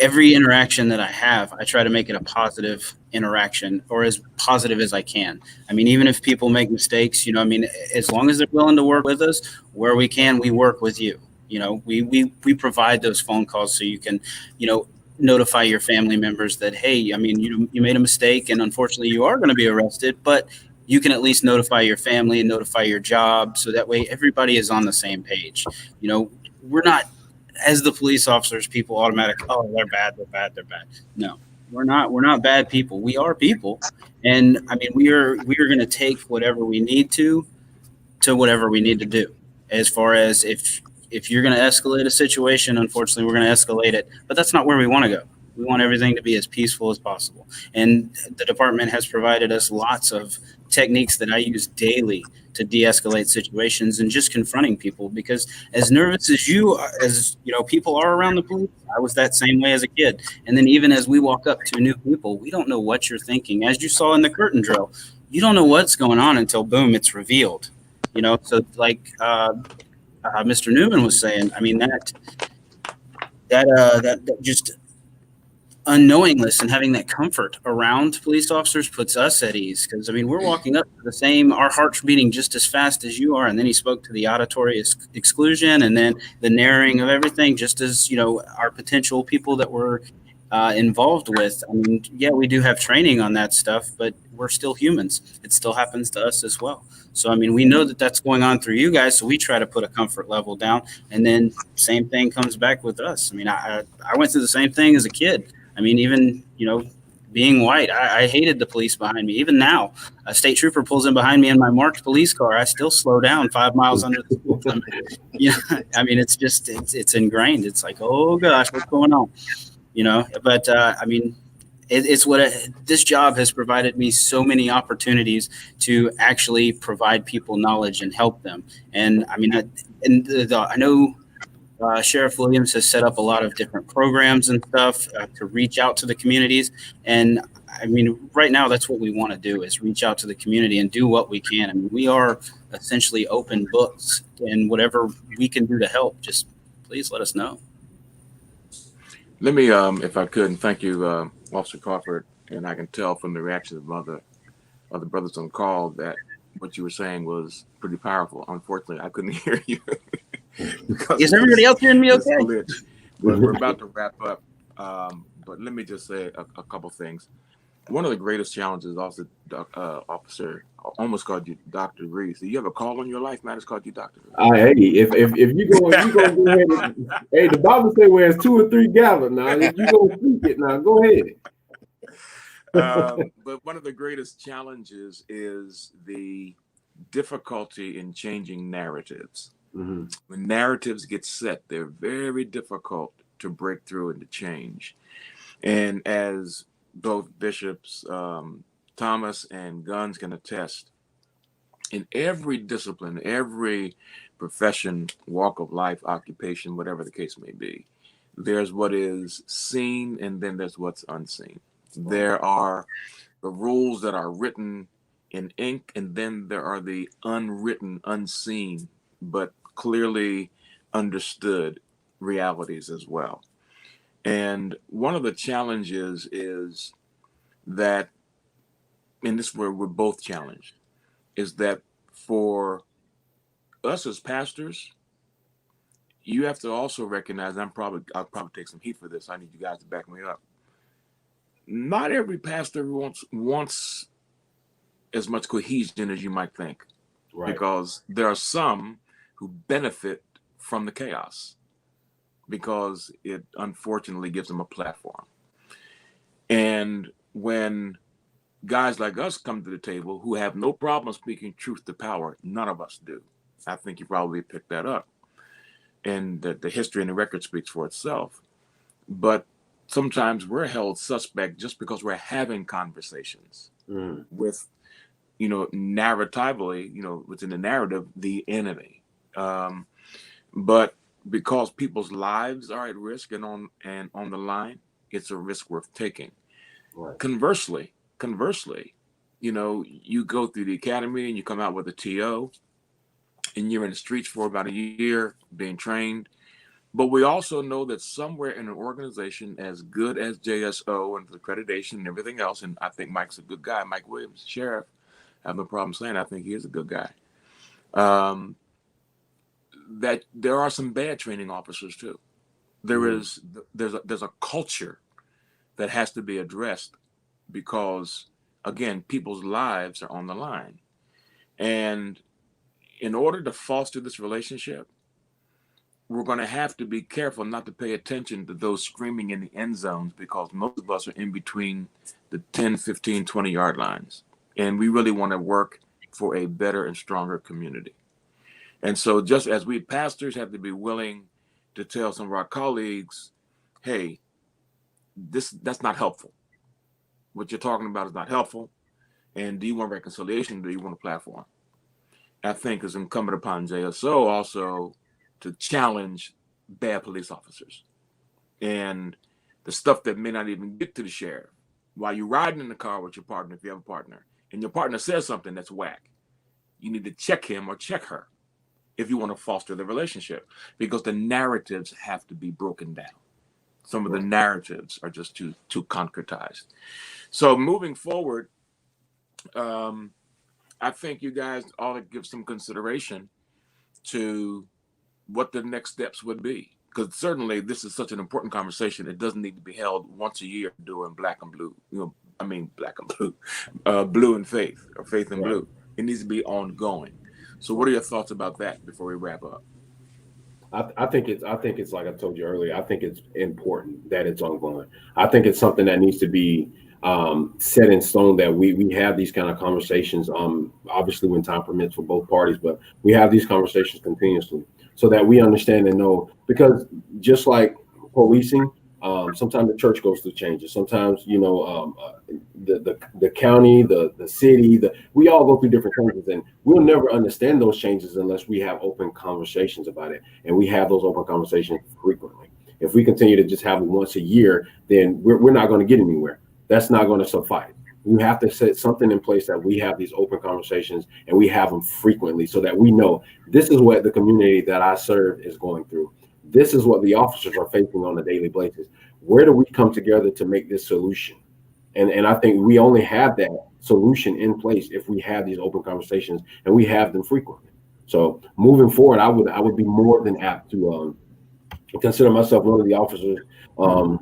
Every interaction that I have, I try to make it a positive interaction, or as positive as I can. I mean, even if people make mistakes, as long as they're willing to work with us, where we can, we work with you. We provide those phone calls so you can, notify your family members that, hey, I mean, you made a mistake and unfortunately you are going to be arrested, but you can at least notify your family and notify your job, so that way everybody is on the same page. We're not, as the police officers, people automatically, oh, they're bad. No, we're not bad people. We are people. And I mean, we are going to take whatever we need to whatever we need to do. As far as if you're going to escalate a situation, unfortunately, we're going to escalate it. But that's not where we want to go. We want everything to be as peaceful as possible. And the department has provided us lots of techniques that I use daily to de-escalate situations and just confronting people. Because as nervous as people are around the police, I was that same way as a kid. And then even as we walk up to new people, we don't know what you're thinking. As you saw in the curtain drill, you don't know what's going on until, boom, it's revealed. So like Mr. Newman was saying, I mean, that just unknowingness and having that comfort around police officers puts us at ease. Because I mean, we're walking up to the same, our hearts beating just as fast as you are. And then he spoke to the auditory exclusion, and then the narrowing of everything, just as our potential people that we're involved with. I mean, yeah, we do have training on that stuff, but we're still humans. It still happens to us as well. So, I mean, we know that that's going on through you guys, so we try to put a comfort level down, and then same thing comes back with us. I mean, I went through the same thing as a kid. I mean, even, being white, I hated the police behind me. Even now, a state trooper pulls in behind me in my marked police car, I still slow down 5 miles under the speed limit. I mean, it's just, it's ingrained. It's like, oh gosh, what's going on? But I mean, it's this job has provided me so many opportunities to actually provide people knowledge and help them. And I mean, I know Sheriff Williams has set up a lot of different programs and stuff to reach out to the communities. And I mean, right now, that's what we want to do, is reach out to the community and do what we can. I mean, we are essentially open books, and whatever we can do to help, just please let us know. Let me, if I could, and thank you, Officer Crawford. And I can tell from the reactions of other brothers on the call that what you were saying was pretty powerful. Unfortunately, I couldn't hear you because Is of everybody else hearing me this okay? glitch. But we're about to wrap up. But let me just say a couple things. One of the greatest challenges, also, Officer, I almost called you Dr. Reese. Do you have a call on your life, man? It's called you Dr. Hey, if you go ahead and, hey, the Bible say where it's 2 or 3 gathered. Now, if you gonna speak it, now go ahead. But one of the greatest challenges is the difficulty in changing narratives. Mm-hmm. When narratives get set, they're very difficult to break through and to change. And as both bishops, Thomas and Guns, can attest, in every discipline, every profession, walk of life, occupation, whatever the case may be, there's what is seen and then there's what's unseen. There are the rules that are written in ink, and then there are the unwritten, unseen, but clearly understood realities as well. And one of the challenges is that, and this is where we're both challenged, is that for us as pastors, you have to also recognize, I'll probably take some heat for this. I need you guys to back me up. Not every pastor wants as much cohesion as you might think, Right. because there are some who benefit from the chaos because it unfortunately gives them a platform. And when guys like us come to the table who have no problem speaking truth to power, none of us do. I think you probably picked that up. And the history and the record speaks for itself. But sometimes we're held suspect just because we're having conversations with, narratively, within the narrative, the enemy. But because people's lives are at risk and on the line, it's a risk worth taking. Right. Conversely, you go through the academy and you come out with a TO, and you're in the streets for about a year being trained. But we also know that somewhere in an organization as good as JSO and the accreditation and everything else, and I think Mike's a good guy, Mike Williams, sheriff, I have no problem saying I think he is a good guy, that there are some bad training officers too. There's a culture that has to be addressed because, again, people's lives are on the line. And in order to foster this relationship, we're going to have to be careful not to pay attention to those screaming in the end zones, because most of us are in between the 10, 15, 20-yard lines. And we really want to work for a better and stronger community. And so just as we pastors have to be willing to tell some of our colleagues, hey, that's not helpful. What you're talking about is not helpful. And do you want reconciliation? Do you want a platform? I think it's incumbent upon JSO also to challenge bad police officers and the stuff that may not even get to the sheriff. While you're riding in the car with your partner, if you have a partner, and your partner says something that's whack, you need to check him or check her if you want to foster the relationship, because the narratives have to be broken down. Some of the narratives are just too concretized. So moving forward, I think you guys ought to give some consideration to what the next steps would be, because certainly this is such an important conversation. It doesn't need to be held once a year doing black and blue, blue and faith, or faith and blue. It needs to be ongoing. So what are your thoughts about that before we wrap up? I think it's like I told you earlier, I think it's important that it's ongoing. I think it's something that needs to be set in stone, that we have these kind of conversations, obviously when time permits for both parties, but we have these conversations continuously so that we understand and know, because just like policing, sometimes the church goes through changes. Sometimes, the county, the city, we all go through different changes, and we'll never understand those changes unless we have open conversations about it. And we have those open conversations frequently. If we continue to just have it once a year, then we're not going to get anywhere. That's not going to suffice. You have to set something in place that we have these open conversations and we have them frequently, so that we know this is what the community that I serve is going through. This is what the officers are facing on a daily basis. where do we come together to make this solution? And I think we only have that solution in place if we have these open conversations and we have them frequently. So moving forward, I would be more than apt to consider myself one of the officers,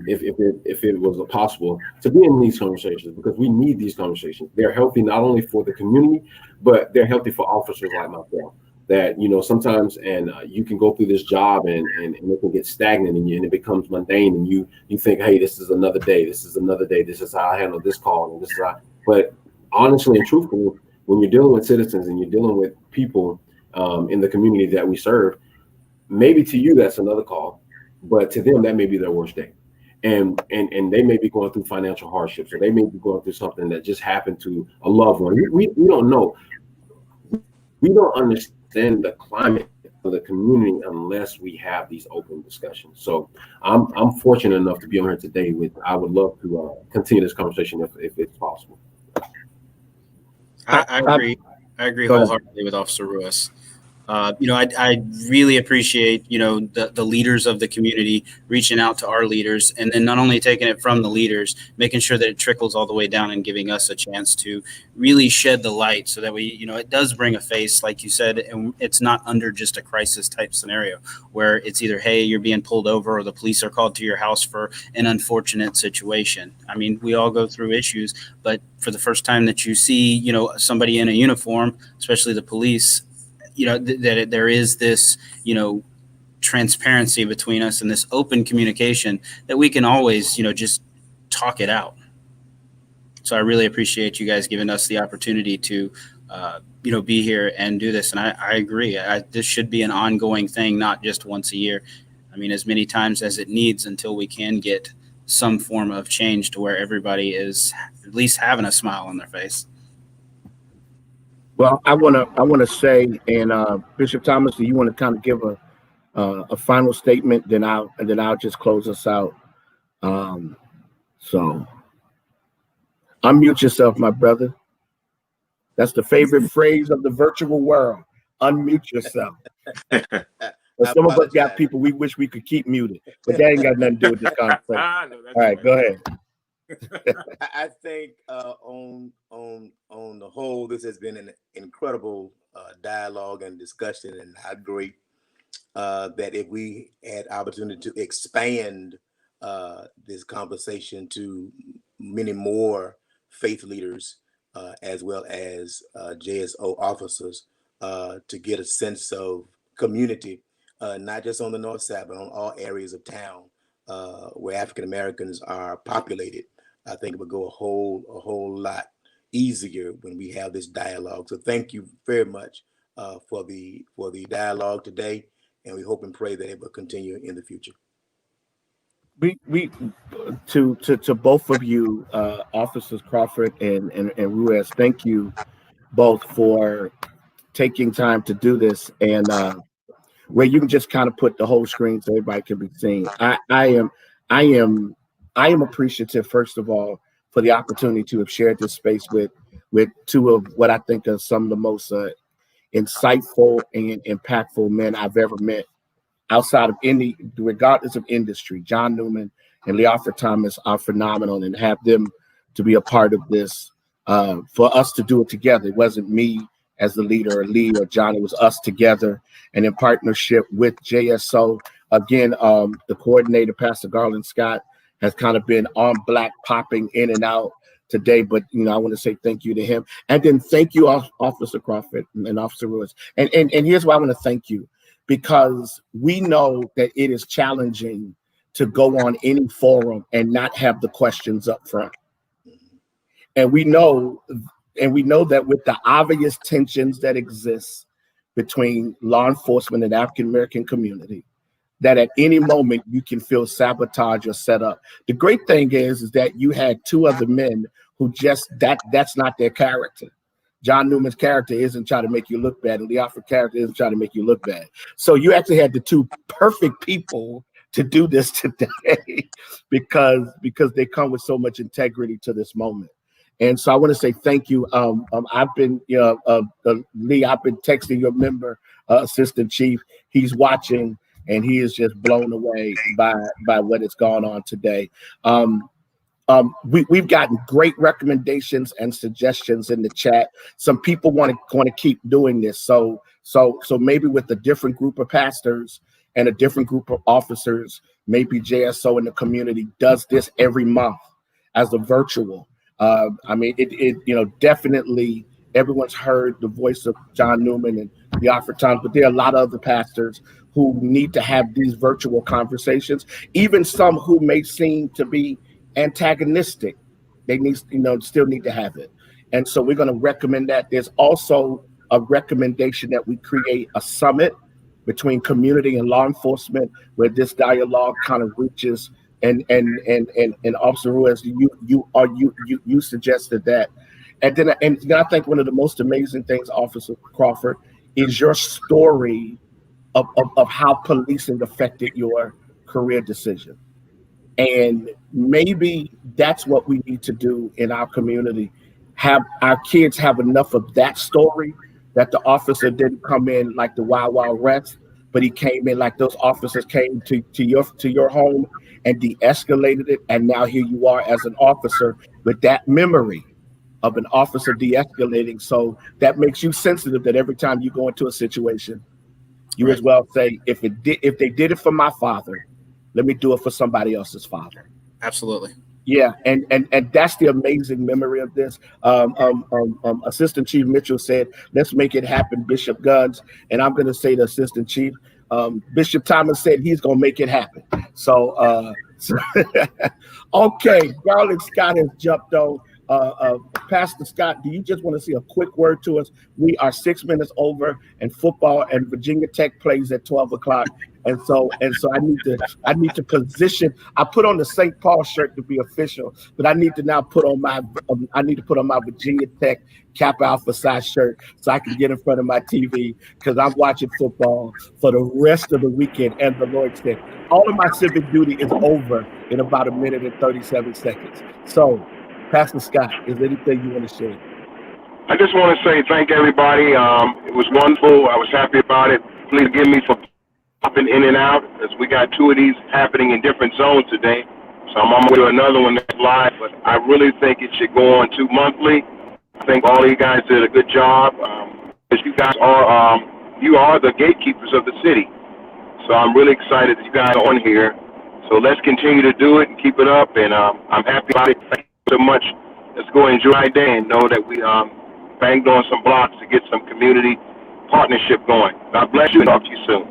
if it was possible, to be in these conversations, because we need these conversations. They're healthy not only for the community, but they're healthy for officers like myself. That, you know, sometimes you can go through this job and it can get stagnant and it becomes mundane, and you think, hey, this is another day. This is another day. This is how I handle this call, and this is how. But honestly and truthfully, when you're dealing with citizens and you're dealing with people in the community that we serve, maybe to you that's another call, but to them that may be their worst day, and they may be going through financial hardships, or they may be going through something that just happened to a loved one. We don't know. We don't understand the climate of the community unless we have these open discussions. So I'm fortunate enough to be on here today. I would love to continue this conversation if it's possible. I agree. I agree wholeheartedly with Officer Ruiz. I really appreciate, the leaders of the community reaching out to our leaders, and then not only taking it from the leaders, making sure that it trickles all the way down and giving us a chance to really shed the light so that we, it does bring a face, like you said, and it's not under just a crisis type scenario where it's either, hey, you're being pulled over or the police are called to your house for an unfortunate situation. I mean, we all go through issues, but for the first time that you see, somebody in a uniform, especially the police, that there is this, transparency between us and this open communication that we can always, just talk it out. So I really appreciate you guys giving us the opportunity to, be here and do this. And I agree. This should be an ongoing thing, not just once a year. I mean, as many times as it needs until we can get some form of change to where everybody is at least having a smile on their face. Well, I want to say, and Bishop Thomas, do you want to kind of give a final statement? Then I'll just close us out. So unmute yourself, my brother. That's the favorite phrase of the virtual world. Unmute yourself. Some of us got people we wish we could keep muted, but that ain't got nothing to do with this conversation. All right, go ahead. I think on the whole, this has been an incredible dialogue and discussion, and I agree that if we had opportunity to expand this conversation to many more faith leaders as well as JSO officers to get a sense of community, not just on the north side, but on all areas of town where African Americans are populated. I think it would go a whole lot easier when we have this dialogue. So thank you very much for the dialogue today, and we hope and pray that it will continue in the future. We to both of you, Officers Crawford and Ruiz, thank you both for taking time to do this, and where you can just kind of put the whole screen so everybody can be seen. I am appreciative, first of all, for the opportunity to have shared this space with two of what I think are some of the most insightful and impactful men I've ever met outside of regardless of industry. John Newman and Leofra Thomas are phenomenal, and have them to be a part of this, for us to do it together. It wasn't me as the leader, or Lee or John, it was us together, and in partnership with JSO. Again, the coordinator, Pastor Garland Scott, has kind of been on black, popping in and out today, but I want to say thank you to him, and then thank you, Officer Crawford and Officer Ruiz. And here's why I want to thank you, because we know that it is challenging to go on any forum and not have the questions up front, and we know that with the obvious tensions that exist between law enforcement and African American community, that at any moment you can feel sabotage or set up. The great thing is that you had two other men who that's not their character. John Newman's character isn't trying to make you look bad, and Leofra's character isn't trying to make you look bad. So you actually had the two perfect people to do this today because they come with so much integrity to this moment. And so I want to say thank you. I've been, Lee, I've been texting your member, assistant chief. He's watching. and he is just blown away by what has gone on today. We've gotten great recommendations and suggestions in the chat. Some people want to keep doing this, so maybe with a different group of pastors and a different group of officers, maybe JSO in the community does this every month as a virtual. I mean, it definitely everyone's heard the voice of John Newman and the Oxford Times, but there are a lot of other pastors who need to have these virtual conversations. Even some who may seem to be antagonistic, they need, still need to have it. And so we're going to recommend that. There's also a recommendation that we create a summit between community and law enforcement where this dialogue kind of reaches. And Officer Ruiz, you suggested that. And then I think one of the most amazing things, Officer Crawford, is your story of how policing affected your career decision. And maybe that's what we need to do in our community. Have our kids have enough of that story that the officer didn't come in like the Wild Wild West, but he came in like those officers came to your home and de-escalated it. And now here you are as an officer with that memory of an officer de-escalating. So that makes you sensitive that every time you go into a situation, you as well say, if they did it for my father, let me do it for somebody else's father. Absolutely. Yeah, and that's the amazing memory of this. Assistant Chief Mitchell said, "Let's make it happen, Bishop Guns." And I'm going to say to Assistant Chief, Bishop Thomas said he's going to make it happen. So okay, Garland Scott has jumped on. Pastor Scott, do you just want to say a quick word to us? We are 6 minutes over, and football and Virginia Tech plays at 12 o'clock. And so I need to position. I put on the St. Paul shirt to be official, but I need to now put on my Virginia Tech Kappa Alpha Psi shirt so I can get in front of my TV because I'm watching football for the rest of the weekend. And the Lord said, all of my civic duty is over in about 1 minute and 37 seconds. So, Pastor Scott, is there anything you want to share? I just want to say thank everybody. It was wonderful. I was happy about it. Please forgive me for popping in and out as we got 2 of these happening in different zones today. So I'm on my way to another one that's live, but I really think it should go on 2 monthly. I think all of you guys did a good job. As you guys are, you are the gatekeepers of the city. So I'm really excited that you guys are on here. So let's continue to do it and keep it up. And I'm happy about it. Thank you so much. Let's go enjoy our day and know that we banged on some blocks to get some community partnership going. God bless you and talk to you soon.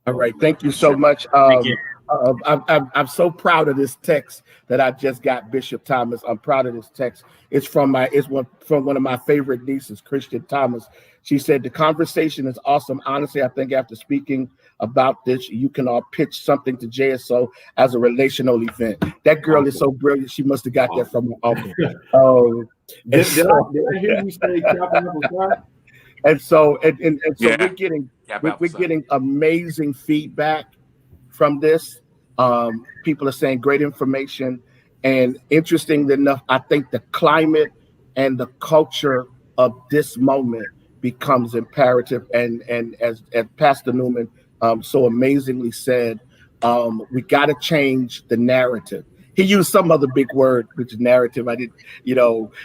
All right. Thank you so much. Thank you. I'm so proud of this text that I just got, Bishop Thomas. I'm proud of this text. It's from one of my favorite nieces, Christian Thomas. She said, the conversation is awesome. Honestly, I think after speaking about this, you can all pitch something to JSO as a relational event. That girl is so brilliant. She must have got that from her uncle. Did I hear you say and so Yeah. we're getting amazing feedback from this. People are saying great information, and interesting enough, I think the climate and the culture of this moment becomes imperative. And as Pastor Newman so amazingly said, we got to change the narrative. He used some other big word, which is narrative. I didn't,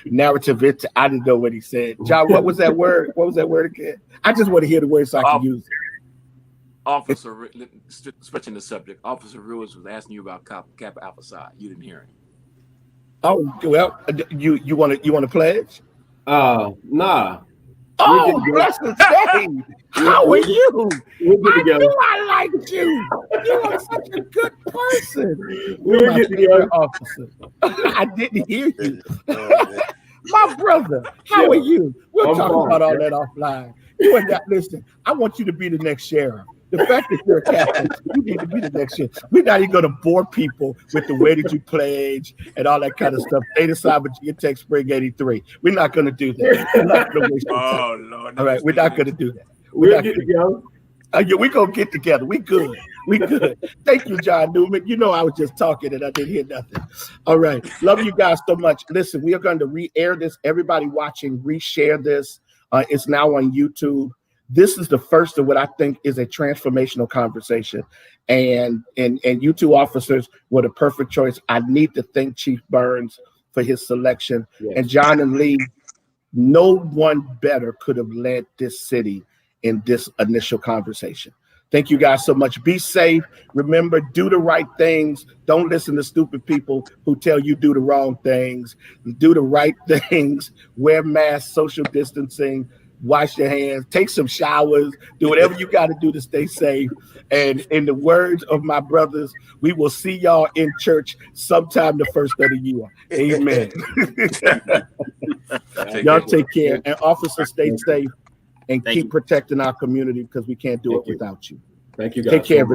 narrative. I didn't know what he said. John, what was that word? What was that word again? I just want to hear the word so I can use it. Officer, switching the subject, Officer Ruiz was asking you about Kappa Alpha Psi. You didn't hear him. Oh, well, you want to pledge? Nah. Oh, bless the day. How are you? I knew I liked you. You are such a good person. You're my favorite officer. I didn't hear you. My brother, how are you? We'll talk about all that offline. You and that, listen, I want you to be the next sheriff. The fact that you're a captain, you need to be the next sheriff. We're not even going to bore people with the way that you pledge and all that kind of stuff. They decide Virginia Tech Spring 83. We're not going to do that. We're not going to waste your time. Oh, Lord. All right, we're not going to do that. We'll get together. Yeah, we're going to get together. We good. We good. Thank you, John Newman. You know I was just talking and I didn't hear nothing. All right. Love you guys so much. Listen, we are going to re-air this. Everybody watching, reshare this. It's now on YouTube. This is the first of what I think is a transformational conversation. And you two officers were the perfect choice. I need to thank Chief Burns for his selection. Yes. And John and Lee, no one better could have led this city in this initial conversation. Thank you guys so much. Be safe. Remember, do the right things. Don't listen to stupid people who tell you do the wrong things. Do the right things. Wear masks, social distancing, wash your hands, take some showers, do whatever you got to do to stay safe. And in the words of my brothers, we will see y'all in church sometime the first of the year. Amen. Y'all take care. And officers, stay safe and Thank keep you. protecting our community because we can't do Thank it you. without you. Thank you guys. Take care, so much. everybody.